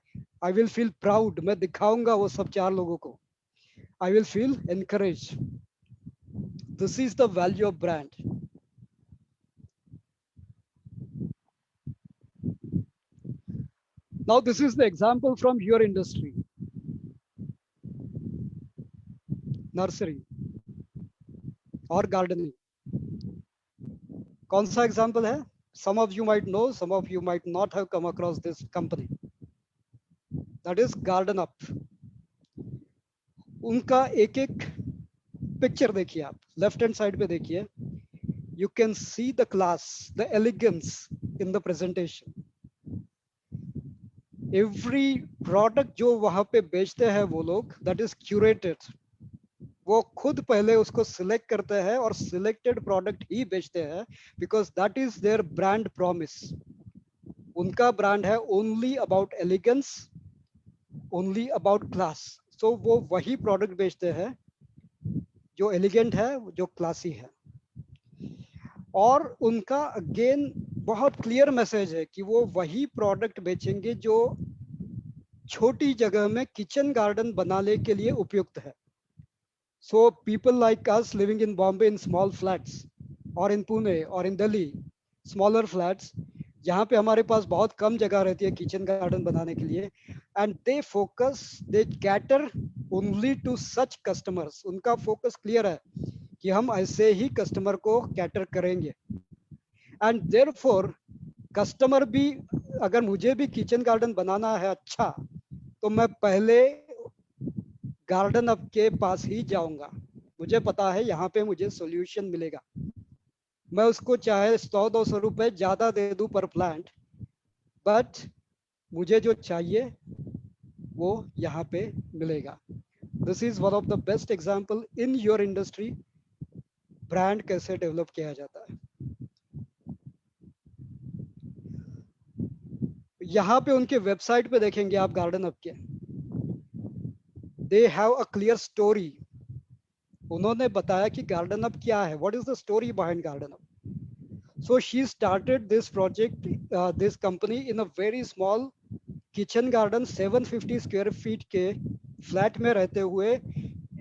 आई विल फील प्राउड, मैं दिखाऊंगा वो सब चार लोगों को, I will feel encourage. This is the value of brand. Now this is the example from your industry. Nursery और गार्डनिंग। कौन सा एग्जाम्पल है? Some of you might know, some of you might not have come across this company. That is Garden Up. उनका एक एक picture देखिए, आप left hand side पे देखिए, you can see the class, the elegance in the presentation. Every product जो वहां पे बेचते हैं वो लोग, that is curated. वो खुद पहले उसको सिलेक्ट करते हैं और सिलेक्टेड प्रोडक्ट ही बेचते हैं, because that is their brand promise. उनका ब्रांड है only about elegance, only about class. सो वो वही प्रोडक्ट बेचते हैं जो एलिगेंट है, जो क्लासी है। और उनका अगेन बहुत क्लियर मैसेज है कि वो वही प्रोडक्ट बेचेंगे जो छोटी जगह में किचन गार्डन बनाने के लिए उपयुक्त है। So people like us living in Bombay in small flats or in Pune or in Delhi, smaller flats, जहाँ पे हमारे पास बहुत कम जगह रहती है किचन गार्डन बनाने के लिए, and they focus, they cater only to such customers. उनका फोकस क्लियर है कि हम ऐसे ही कस्टमर को कैटर करेंगे। एंड देयरफॉर कस्टमर भी, अगर मुझे भी किचन गार्डन बनाना है अच्छा, तो मैं पहले गार्डन अप के पास ही जाऊंगा। मुझे पता है यहाँ पे मुझे सॉल्यूशन मिलेगा। मैं उसको चाहे 100-200 रुपए ज्यादा दे दूं पर प्लांट, बट मुझे जो चाहिए वो यहाँ पे मिलेगा। This is one of the best example in your industry, brand कैसे डेवलप किया जाता है। यहाँ पे उनके वेबसाइट पे देखेंगे आप गार्डन अप के, they have a clear story. उन्होंने बताया कि गार्डन अप क्या है, what is the story behind garden up. So she started this project, this company in a very small kitchen garden, 750 square feet के flat में रहते हुए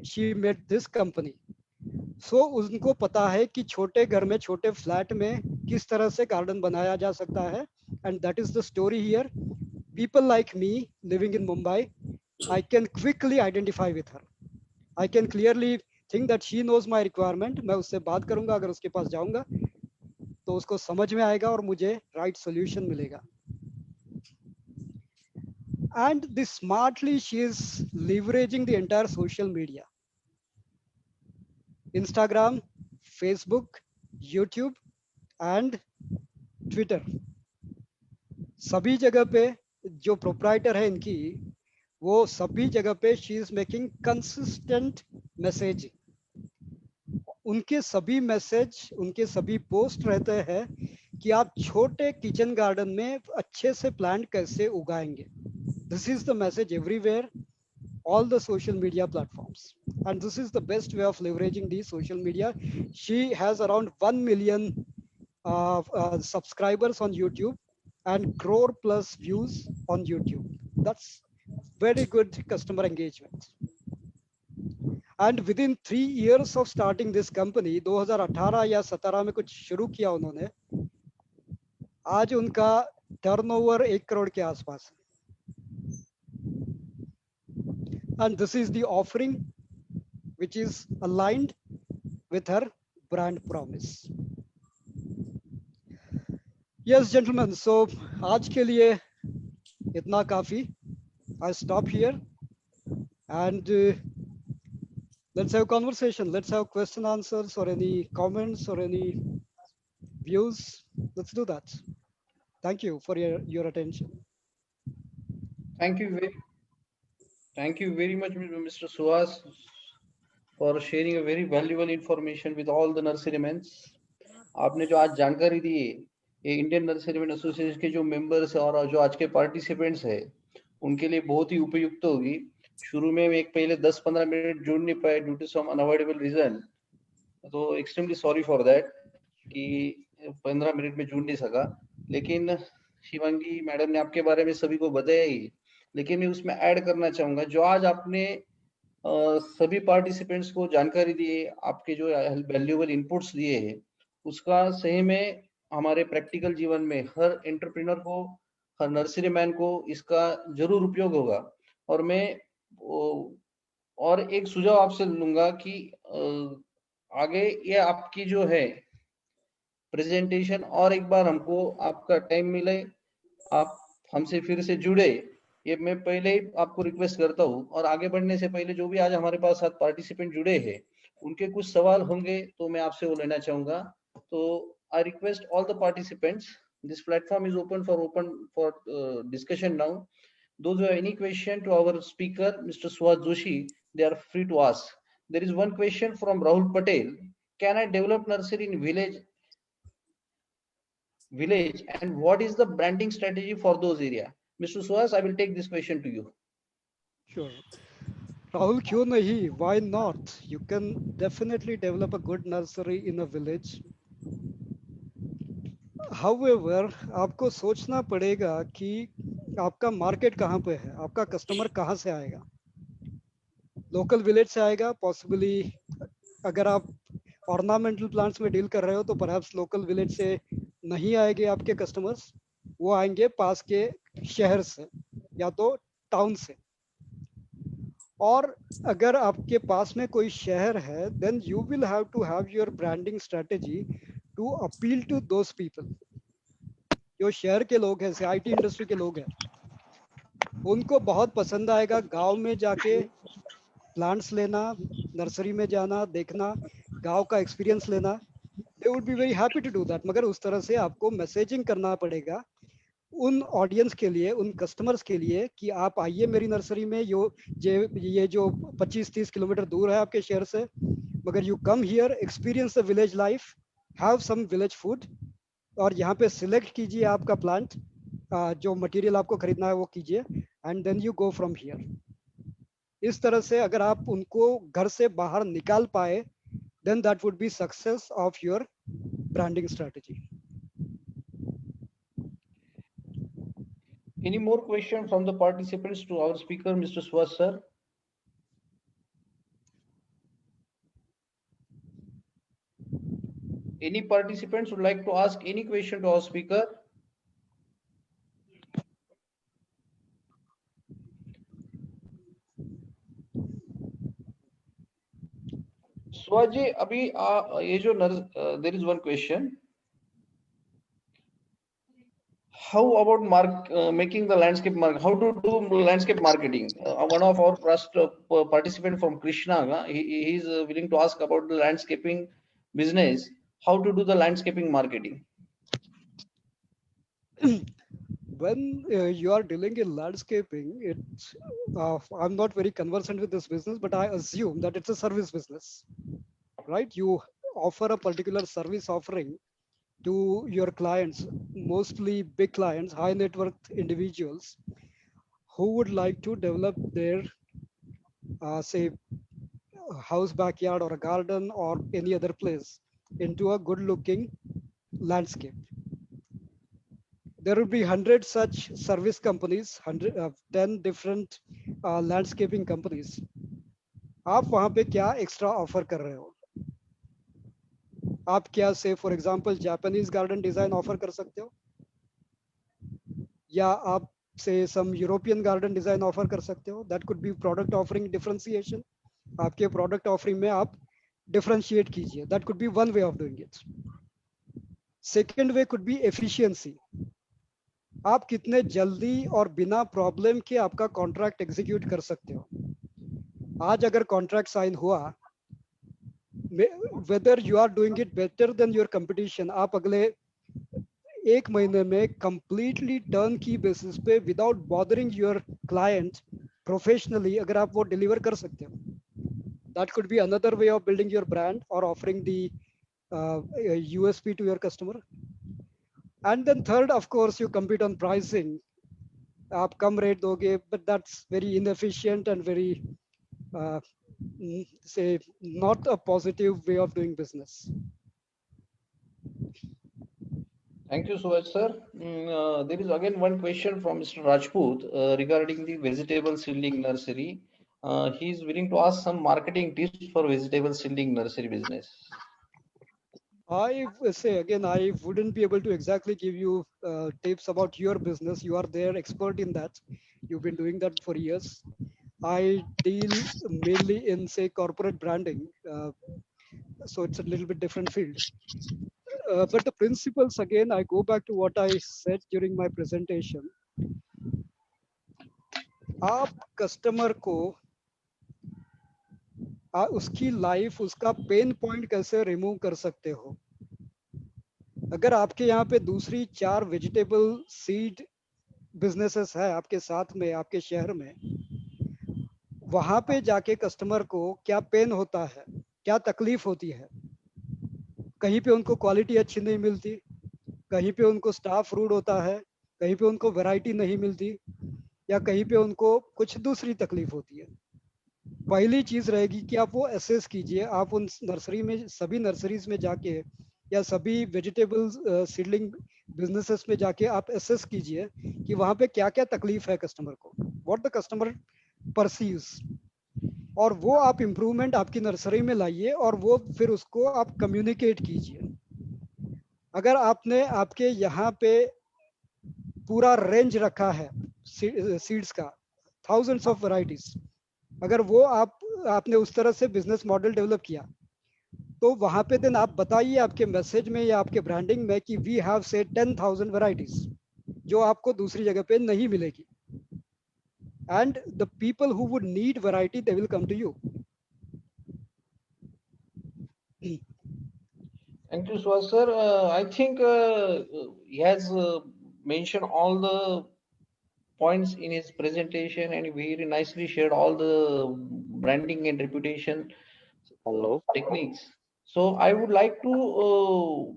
she made this company. So उनको पता है कि छोटे घर में, छोटे फ्लैट में किस तरह से गार्डन बनाया जा सकता है, and that is the story here. People like me living in Mumbai, I can quickly identify with her. I can clearly think that she knows my requirement. मैं उससे बात करूंगा, अगर उसके पास जाऊंगा तो उसको समझ में आएगा और मुझे राइट सॉल्यूशन मिलेगा। And this smartly she is leveraging the entire social media, Instagram, Facebook, YouTube and Twitter. सभी जगह पे जो प्रोप्राइटर है इनकी, वो सभी जगह पे she is making consistent messaging. उनके सभी मैसेज, उनके सभी पोस्ट रहते हैं कि आप छोटे किचन गार्डन में अच्छे से प्लांट कैसे उगाएंगे। This is the message everywhere, all the social media platforms, and this is the best way of leveraging the social media. She has around 1 million subscribers on YouTube and crore plus views on YouTube. That's very good customer engagement. And within 3 years of starting this company, 2018 या 17 में कुछ शुरू किया उन्होंने, आज उनका turnover 1 crore के आसपास है। And this is the offering which is aligned with her brand promise. Yes, gentlemen, so आज के लिए इतना काफी। I stop here and let's have conversation. Let's have question answers or any comments or any views. Let's do that. Thank you for your attention. Thank you very much, Mr. Suhas, for sharing a very valuable information with all the nurserymen. आपने जो आज जानकारी दी है, ये Indian nurseryman association के जो members है और जो आज के पार्टिसिपेंट्स है, उनके लिए बहुत ही उपयुक्त होगी। शुरू में एक पहले 10-15 मिनट जुड़ नहीं पाए due to some unavoidable reason, तो एक्सट्रीमली सॉरी फॉर दैट कि 15 मिनट में जुड़ नहीं सका। लेकिन शिवांगी मैडम ने आपके बारे में सभी को बताया ही, लेकिन मैं उसमें ऐड करना चाहूंगा, जो आज आपने सभी पार्टिसिपेंट्स को जानकारी दी है, आपके जो वैल्यूएबल इनपुट्स दिए हैं, उसका सही में हमारे प्रैक्टिकल जीवन में हर एंटरप्रेन्योर को, हर नर्सरी मैन को इसका जरूर उपयोग होगा। और मैं और एक सुझाव आपसे लूंगा कि आगे ये आपकी जो है प्रेजेंटेशन और एक बार हमको आपका टाइम मिले, आप हमसे फिर से जुड़े, ये मैं पहले ही आपको रिक्वेस्ट करता हूँ। और आगे बढ़ने से पहले जो भी आज हमारे पास 7 पार्टिसिपेंट जुड़े हैं, उनके कुछ सवाल होंगे तो मैं आपसे वो लेना चाहूंगा। तो I request all the participants, this platform is open for discussion now. Those who have any question to our speaker, Mr. Suhas Joshi, they are free to ask. There is one question from Rahul Patel. Can I develop nursery in village and what is the branding strategy for those area? Mr. Suhas, I will take this question to you. Sure. Rahul, क्यों नहीं? Why not? You can definitely develop a good nursery in a village. However, आपको सोचना पड़ेगा कि आपका market कहाँ पे है, आपका कस्टमर कहाँ से आएगा। लोकल विलेज से आएगा पॉसिबली। अगर आप ऑर्नामेंटल प्लांट्स में डील कर रहे हो तो परहैप्स लोकल विलेज से नहीं आएंगे आपके कस्टमर्स, वो आएंगे पास के शहर से या तो टाउन से। और अगर आपके पास में कोई शहर है, then you will have to have your branding strategy to appeal to those people. जो शहर के लोग हैं, आईटी इंडस्ट्री के लोग हैं, उनको बहुत पसंद आएगा गांव में जाके प्लांट्स लेना, नर्सरी में जाना, देखना, गांव का एक्सपीरियंस लेना। They would be very happy to do that. मगर उस तरह से आपको मैसेजिंग करना पड़ेगा उन ऑडियंस के लिए, उन कस्टमर्स के लिए कि आप आइए मेरी नर्सरी में। ये जो 25-30 किलोमीटर दूर है आपके शहर से, मगर you come here, experience the village life, have some village food, और यहाँ पे सिलेक्ट कीजिए आपका प्लांट, जो मटेरियल आपको खरीदना है वो कीजिए, and then you go from here. इस तरह से अगर आप उनको घर से बाहर निकाल पाए, then that would be success of your branding strategy. Any more question from the participants to our speaker, Mr. Suhas sir? Any participants would like to ask any question to our speaker? Suhas ji, अभी ये जो there is one question. How about making the landscape market? How to do landscape marketing? One of our first participant from Krishna, he is willing to ask about the landscaping business. How to do the landscaping marketing? When you are dealing in landscaping, I'm not very conversant with this business, but I assume that it's a service business, right? You offer a particular service offering to your clients, mostly big clients, high net worth individuals who would like to develop their, say, house backyard or a garden or any other place into a good looking landscape. There will be 100 such service companies, 10 different landscaping companies. आप वहाँ पे क्या extra offer कर रहे हो? आप क्या, say for example Japanese garden design offer कर सकते हो, या आप say some European garden design offer कर सकते हो? That could be product offering differentiation. आपके प्रोडक्ट ऑफरिंग में आप डिफरेंशिएट कीजिए। That could be one way of doing it. Second way could be efficiency. आप कितने जल्दी और बिना प्रॉब्लम के आपका कॉन्ट्रैक्ट एग्जीक्यूट कर सकते हो। आज अगर कॉन्ट्रैक्ट साइन हुआ, whether you are doing it better than your competition, आप अगले एक महीने में कंप्लीटली टर्न की बेसिस पे without bothering your client professionally, अगर आप वो डिलीवर कर सकते हो, that could be another way of building your brand और offering the USP to your customer. And then third, of course, you compete on pricing. आप कम rate दोगे, but that's very inefficient and very, say, not a positive way of doing business. Thank you so much, sir. There is again one question from Mr. Rajput regarding the vegetable seedling nursery. He is willing to ask some marketing tips for vegetable seedling nursery business. I say again, I wouldn't be able to exactly give you tips about your business. You are there, expert in that. You've been doing that for years. I deal mainly in, say, corporate branding. So it's a little bit different field. But the principles, again, I go back to what I said during my presentation. आप customer को उसकी life, उसका pain point कैसे remove कर सकते हो. अगर आपके यहाँ पे दूसरी 4 वेजिटेबल सीड बिजनेसेस है आपके साथ में, आपके शहर में, वहां पे जाके कस्टमर को क्या पेन होता है, क्या तकलीफ होती है. कहीं पे उनको क्वालिटी अच्छी नहीं मिलती, कहीं पे उनको स्टाफ रूड होता है, कहीं पे उनको वैरायटी नहीं मिलती, या कहीं पे उनको कुछ दूसरी तकलीफ होती है. पहली चीज रहेगी कि आप वो एसेस कीजिए. आप उन नर्सरी में, सभी नर्सरीज में जाके या सभी वेजिटेबल सीडलिंग बिजनेसेस में जाके आप एसेस कीजिए कि वहां पे क्या क्या तकलीफ है कस्टमर को, व्हाट द कस्टमर परसीव्स, और वो आप इम्प्रूवमेंट आपकी नर्सरी में लाइए और वो फिर उसको आप कम्युनिकेट कीजिए. अगर आपने आपके यहाँ पे पूरा रेंज रखा है सीड्स का, थाउजेंड्स ऑफ वैरायटीज, अगर वो आपने उस तरह से बिजनेस मॉडल डेवलप किया, तो वहां पे देन आप बताइए आपके मैसेज में या आपके ब्रांडिंग में कि वी हैव से 10,000 वैरायटीज, जो आपको दूसरी जगह पे नहीं मिलेगी. And the people who would need variety, they will come to you. Thank you, Suhas sir. I think he has mentioned all the points in his presentation and very nicely shared all the branding and reputation Hello. techniques. So I would like to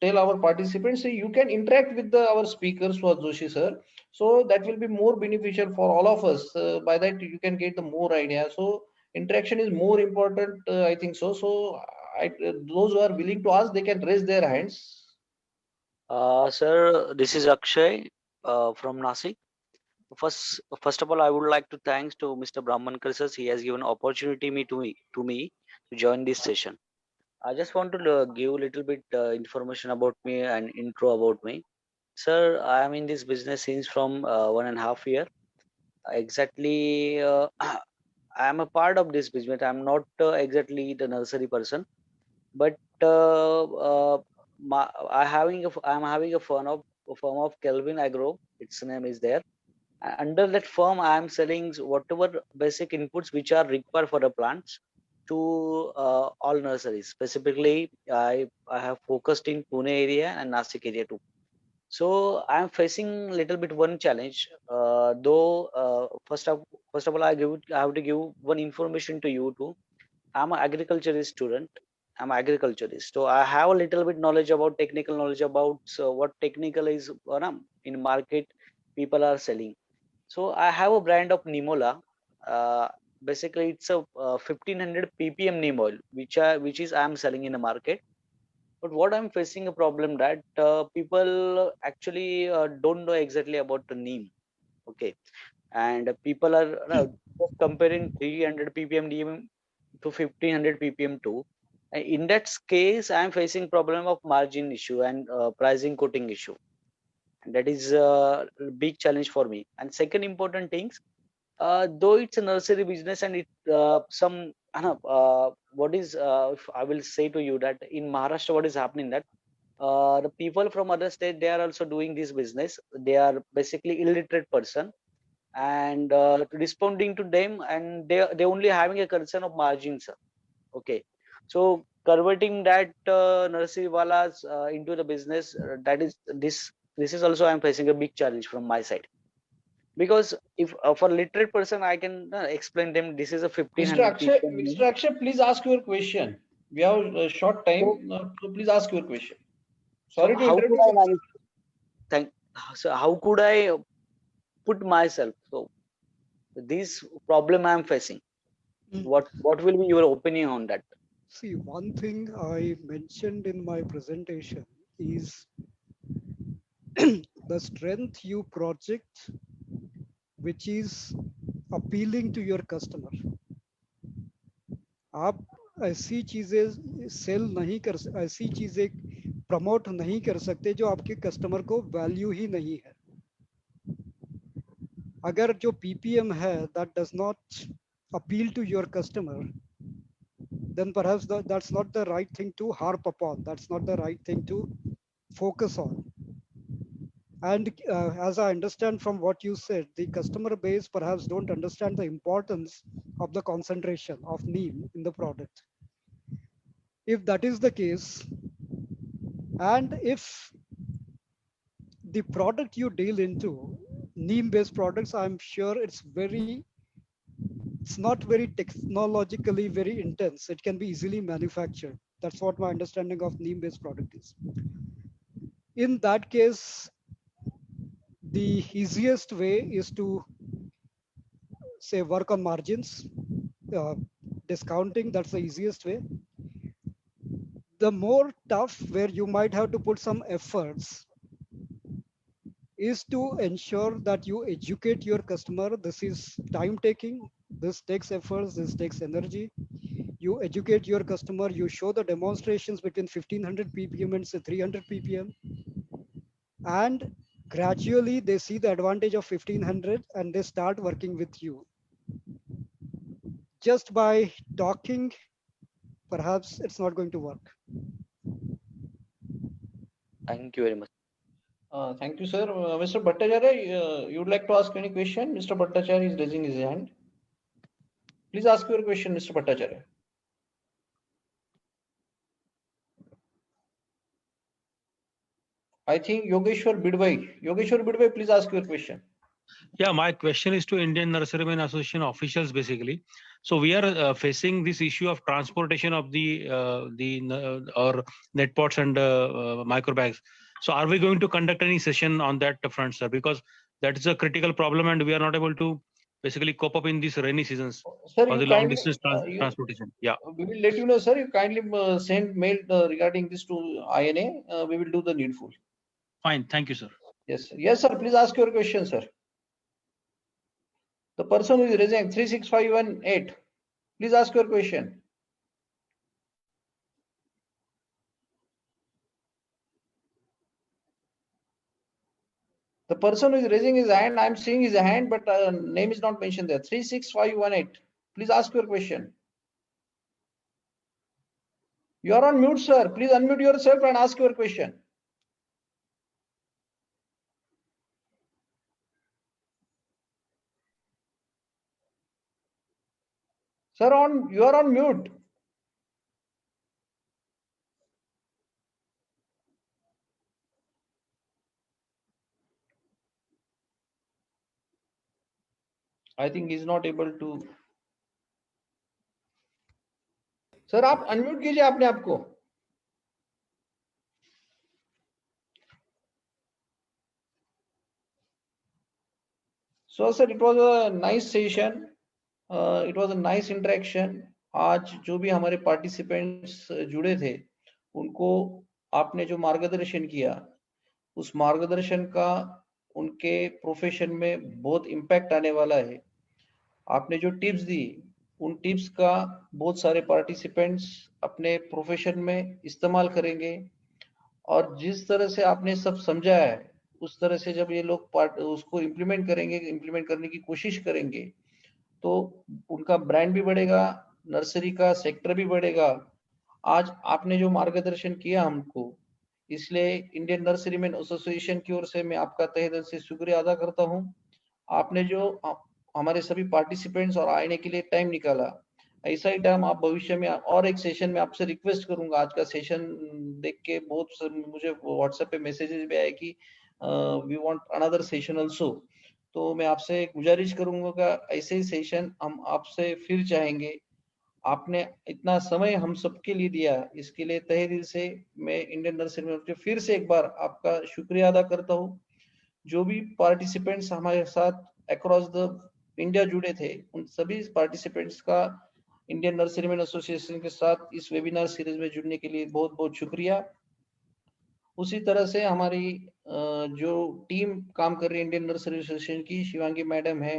tell our participants, you can interact with our speakers, Suhas Joshi sir. So that will be more beneficial for all of us. By that you can get the more idea. So interaction is more important, I think so. So those who are willing to ask, they can raise their hands. Sir, this is Akshay from Nasik. First of all, I would like to thanks to Mr. Brahmankar sir. He has given opportunity to me to join this session. I just want to give a little bit information about me and intro about me. Sir, I am in this business since from 1.5 year. Exactly, I am a part of this business. I am not exactly the nursery person, but I am having a firm of Kelvin Agro. Its name is there. Under that firm, I am selling whatever basic inputs which are required for the plants to all nurseries. Specifically, I have focused in Pune area and Nasik area too. So I am facing little bit one challenge. Though first of all, I have to give one information to you too. I'm an agriculturist student. I'm an agriculturist, so I have a little bit knowledge about technical knowledge about what technical is in market people are selling. So I have a brand of Nimola. Uh, Basically, it's a 1500 ppm neem oil, which is I'm selling in the market. But what I'm facing a problem that people actually don't know exactly about the neem. Okay, and people are just comparing 300 ppm neem to 1500 ppm too. In that case, I'm facing problem of margin issue and pricing quoting issue. And that is a big challenge for me. And second important things, though it's a nursery business and it some what is if I will say to you that in Maharashtra what is happening that the people from other state, they are also doing this business. They are basically illiterate person, and responding to them, and they only having a concern of margins, sir. Okay, so converting that nursery walas into the business, that is this is also I'm facing a big challenge from my side, because if for literate person I can explain them this is a 1500 ppm Mr. Akshay, please ask your question. We have a short time, so please ask your question. Sorry to how interrupt could you. I manage? So how could I put myself? So this problem I am facing. What will be your opinion on that? See, one thing I mentioned in my presentation is the strength you project, which is appealing to your customer. आप ऐसी चीजें cell नहीं कर, ऐसी चीजें promote नहीं कर सकते जो आपके कस्टमर को वैल्यू ही नहीं है. अगर जो PPM है that does not appeal to your customer, then perhaps that's not the right thing to harp upon. That's not the right thing to focus on. And as I understand from what you said, the customer base perhaps don't understand the importance of the concentration of neem in the product. If that is the case, and if the product you deal into neem based products, I'm sure it's not very technologically very intense. It can be easily manufactured. That's what my understanding of neem based product is. In that case, the easiest way is to say work on margins, uh, discounting. That's the easiest way. The more tough, where you might have to put some efforts, is to ensure that you educate your customer. This is time taking, this takes efforts, this takes energy. You educate your customer, you show the demonstrations between 1500 ppm and say 300 ppm, and gradually they see the advantage of 1500 and they start working with you. Just by talking, perhaps it's not going to work. Thank you very much. Thank you, sir. Mr. Bhattacharya, you would like to ask any question? Mr. Bhattacharya is raising his hand. Please ask your question, Mr. Bhattacharya. I think Yogeshwar Bidwai. Yogeshwar Bidwai, please ask your question. Yeah, my question is to Indian Nurserymen Association officials basically. So we are facing this issue of transportation of or net pots and micro bags. So are we going to conduct any session on that front, sir? Because that is a critical problem and we are not able to basically cope up in these rainy seasons Sir, for you the long kindly, distance transportation. Yeah. we will let you know, sir. You kindly send mail regarding this to INA. We will do the needful. Fine. Thank you, sir. Yes, sir. Yes, sir. Please ask your question, sir. The person who is raising 36518, please ask your question. The person who is raising his hand, I'm seeing his hand, but name is not mentioned there. 36518. Please ask your question. You are on mute, sir. Please unmute yourself and ask your question. Sir, you are on mute. I think he's not able to. Sir, आप unmute कीजिए अपने आप को. So, sir, it was a nice session. It was a nice interaction. आज जो भी हमारे participants जुड़े थे, उनको आपने जो मार्गदर्शन किया, उस मार्गदर्शन का उनके प्रोफेशन में बहुत इम्पैक्ट आने वाला है. आपने जो टिप्स दी, उन टिप्स का बहुत सारे पार्टिसिपेंट्स अपने प्रोफेशन में इस्तेमाल करेंगे. और जिस तरह से आपने सब समझाया है, उस तरह से जब ये लोग उसको इम्प्लीमेंट करेंगे, इम्प्लीमेंट करने की कोशिश करेंगे, तो उनका ब्रांड भी बढ़ेगा, नर्सरी का सेक्टर भी बढ़ेगा. आज आपने जो मार्गदर्शन किया हमको, इसलिए इंडियन नर्सरीमैन एसोसिएशन की ओर से मैं आपका तहे दिल से शुक्रिया अदा करता हूं. आपने जो हमारे सभी पार्टिसिपेंट्स और आने के लिए टाइम निकाला, ऐसा ही टाइम आप भविष्य में और एक सेशन में आपसे रिक्वेस्ट करूंगा. आज का सेशन देख के बहुत मुझे व्हाट्सएप पे मैसेजेस भी आए कि we want another session also. तो मैं आपसे गुजारिश करूंगा कि ऐसे ही सेशन हम आपसे फिर चाहेंगे. आपने इतना समय हम सबके लिए दिया, इसके लिए तहे दिल से मैं इंडियन नर्सरी में फिर से एक बार आपका शुक्रिया अदा करता हूँ. जो भी पार्टिसिपेंट्स हमारे साथ अक्रॉस द इंडिया जुड़े थे, उन सभी पार्टिसिपेंट्स का इंडियन नर्सरीमैन एसोसिएशन के साथ इस वेबिनार सीरीज में जुड़ने के लिए बहुत बहुत शुक्रिया. उसी तरह से हमारी जो टीम काम कर रही है इंडियन नर्सरी एसोसिएशन की, शिवांगी मैडम है,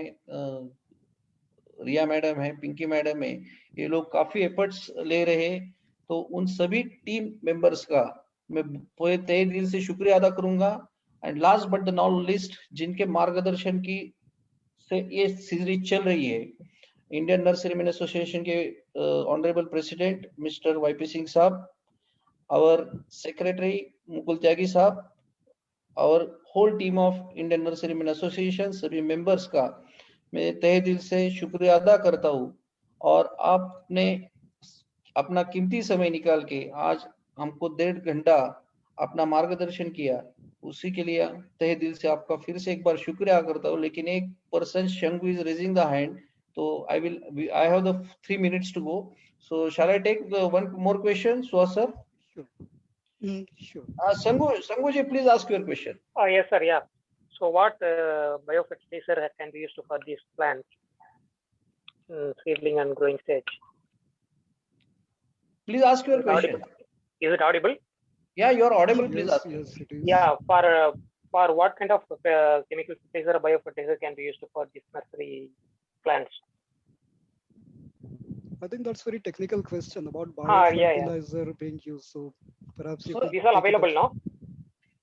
रिया मैडम है, पिंकी मैडम है, ये लोग काफी एफर्ट्स ले रहे हैं. तो उन सभी टीम मेंबर्स का मैं पूरे तहे दिल से शुक्रिया अदा करूंगा. And last but the not least, जिनके मार्गदर्शन की से ये सीरीज चल रही है। इंडियन नर्सरीमैन एसोसिएशन के honourable president mister YP Singh साहब, our secretary मुकुल त्यागी साहब, our whole team of Indian Nurserymen Association, सभी मेंबर्स का मैं तहे दिल से शुक्रिया अदा करता हूँ। और आपने अपना कीमती समय निकाल के आज हमको 1.5 घंटा अपना मार्गदर्शन किया, उसी के लिए तहे दिल से आपका फिर से एक बार शुक्रिया करता हूँ। लेकिन एक पर्सन शंकु इज रेजिंग द हैंड, तो I have the 3 minutes to go. So shall I take the one more question, Suhas sir? Sure. Sure. Sangu ji, please ask your question. Yes, sir. Yeah. So, what biofertilizer can be used for these plants, seedling and growing stage? Please ask your Is it question. audible? Is it audible? Yeah, you are audible. Please Yes, ask. yes, it is. Yeah. For what kind of chemical fertilizer or biofertilizer can be used for these nursery plants? I think that's very technical question about Yeah, yeah. biofertilizer being used. So perhaps you So could These are take it available up. now.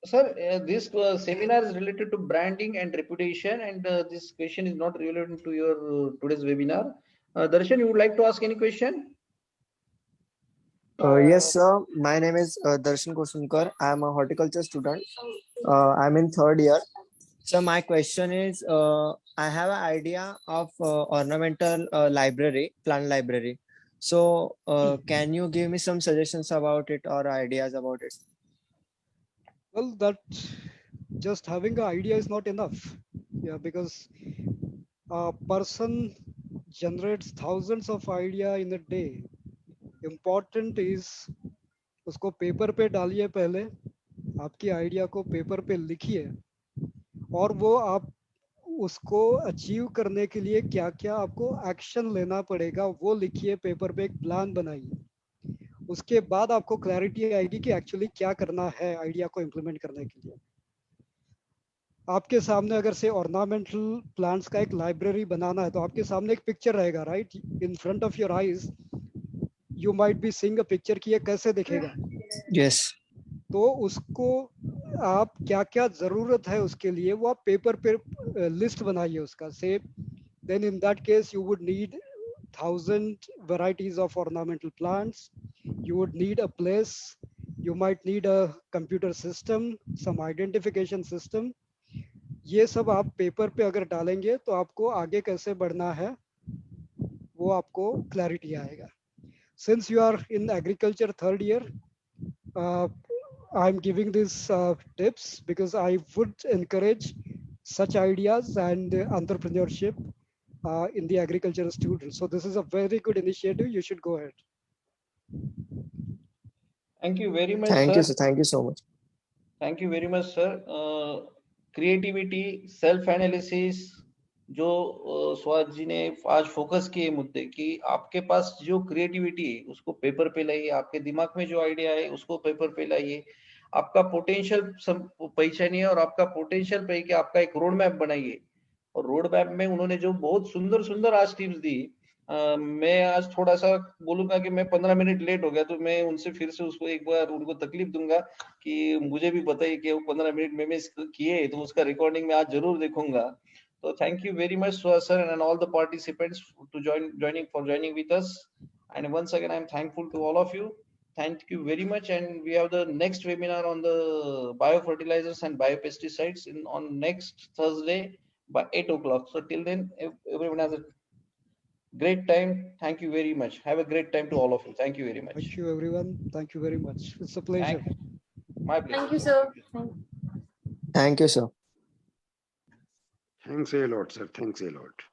Sir, this seminar is related to branding and reputation, and this question is not relevant to your today's webinar. Darshan, you would like to ask any question? Yes, sir. My name is Darshan Kosunkar. I am a horticulture student. I'm in 3rd year. So my question is, I have an idea of ornamental library, plant library. So can you give me some suggestions about it or ideas about it? Well, that just having an idea is not enough. Yeah, because a person generates thousands of idea in a day. Important is उसको paper पे डालिए, पहले आपकी idea को paper पे लिखिए, और वो आप उसको अचीव करने के लिए क्या क्या आपको एक्शन लेना पड़ेगा वो लिखिए, पेपर पे एक प्लान बनाइए। उसके बाद आपको क्लैरिटी आएगी कि एक्चुअली क्या करना है आइडिया को इम्प्लीमेंट करने के लिए। आपके सामने अगर से ऑर्नामेंटल प्लांट्स का एक लाइब्रेरी बनाना है तो आपके सामने एक पिक्चर रहेगा, right, in front of your eyes you might be seeing a picture कि ये कैसे दिखेगा। Yes. तो उसको आप क्या क्या जरूरत है उसके लिए वो आप पेपर पे लिस्ट बनाइए उसका। Say then in that case you would need 1000 varieties of ornamental plants, you would need a place, you might need a computer system, some identification system। ये सब आप पेपर पे अगर डालेंगे तो आपको आगे कैसे बढ़ना है वो आपको क्लैरिटी आएगा। Since you are in agriculture 3rd year, I'm giving these tips because I would encourage such ideas and entrepreneurship in the agricultural students. So this is a very good initiative. You should go ahead. Thank you very much, Thank sir. you, sir. Thank you so much. Thank you very much, sir. Creativity, self-analysis, जो स्वाद जी ने आज focus किए मुद्दे कि आपके पास जो creativity है उसको पेपर पे लाइए, आपके दिमाग में जो आइडिया है उसको पेपर पे लाइए, आपका पोटेंशियल पहचानिए और आपका पोटेंशियल पे कि आपका एक रोड मैप बनाइए। और रोड मैप में उन्होंने जो बहुत सुंदर सुंदर आज टिप्स दी, मैं आज थोड़ा सा बोलूंगा कि मैं 15 मिनट लेट हो गया, तो मैं उनसे फिर से उसको एक बार उनको तकलीफ दूंगा कि मुझे भी बताइए कि वो 15 मिनट में मिस किए, तो उसका रिकॉर्डिंग मैं आज जरूर देखूंगा। तो thank you very much sir and all the participants to joining with us, and once again I am thankful to all of you. Thank you very much, and we have the next webinar on the biofertilizers and biopesticides on next Thursday by 8 o'clock. So till then, everyone has a great time. Thank you very much. Have a great time to all of you. Thank you very much. Thank you, everyone. Thank you very much. It's a pleasure. My pleasure. Thank you, sir. Thank you, sir. Thanks a lot, sir. Thanks a lot.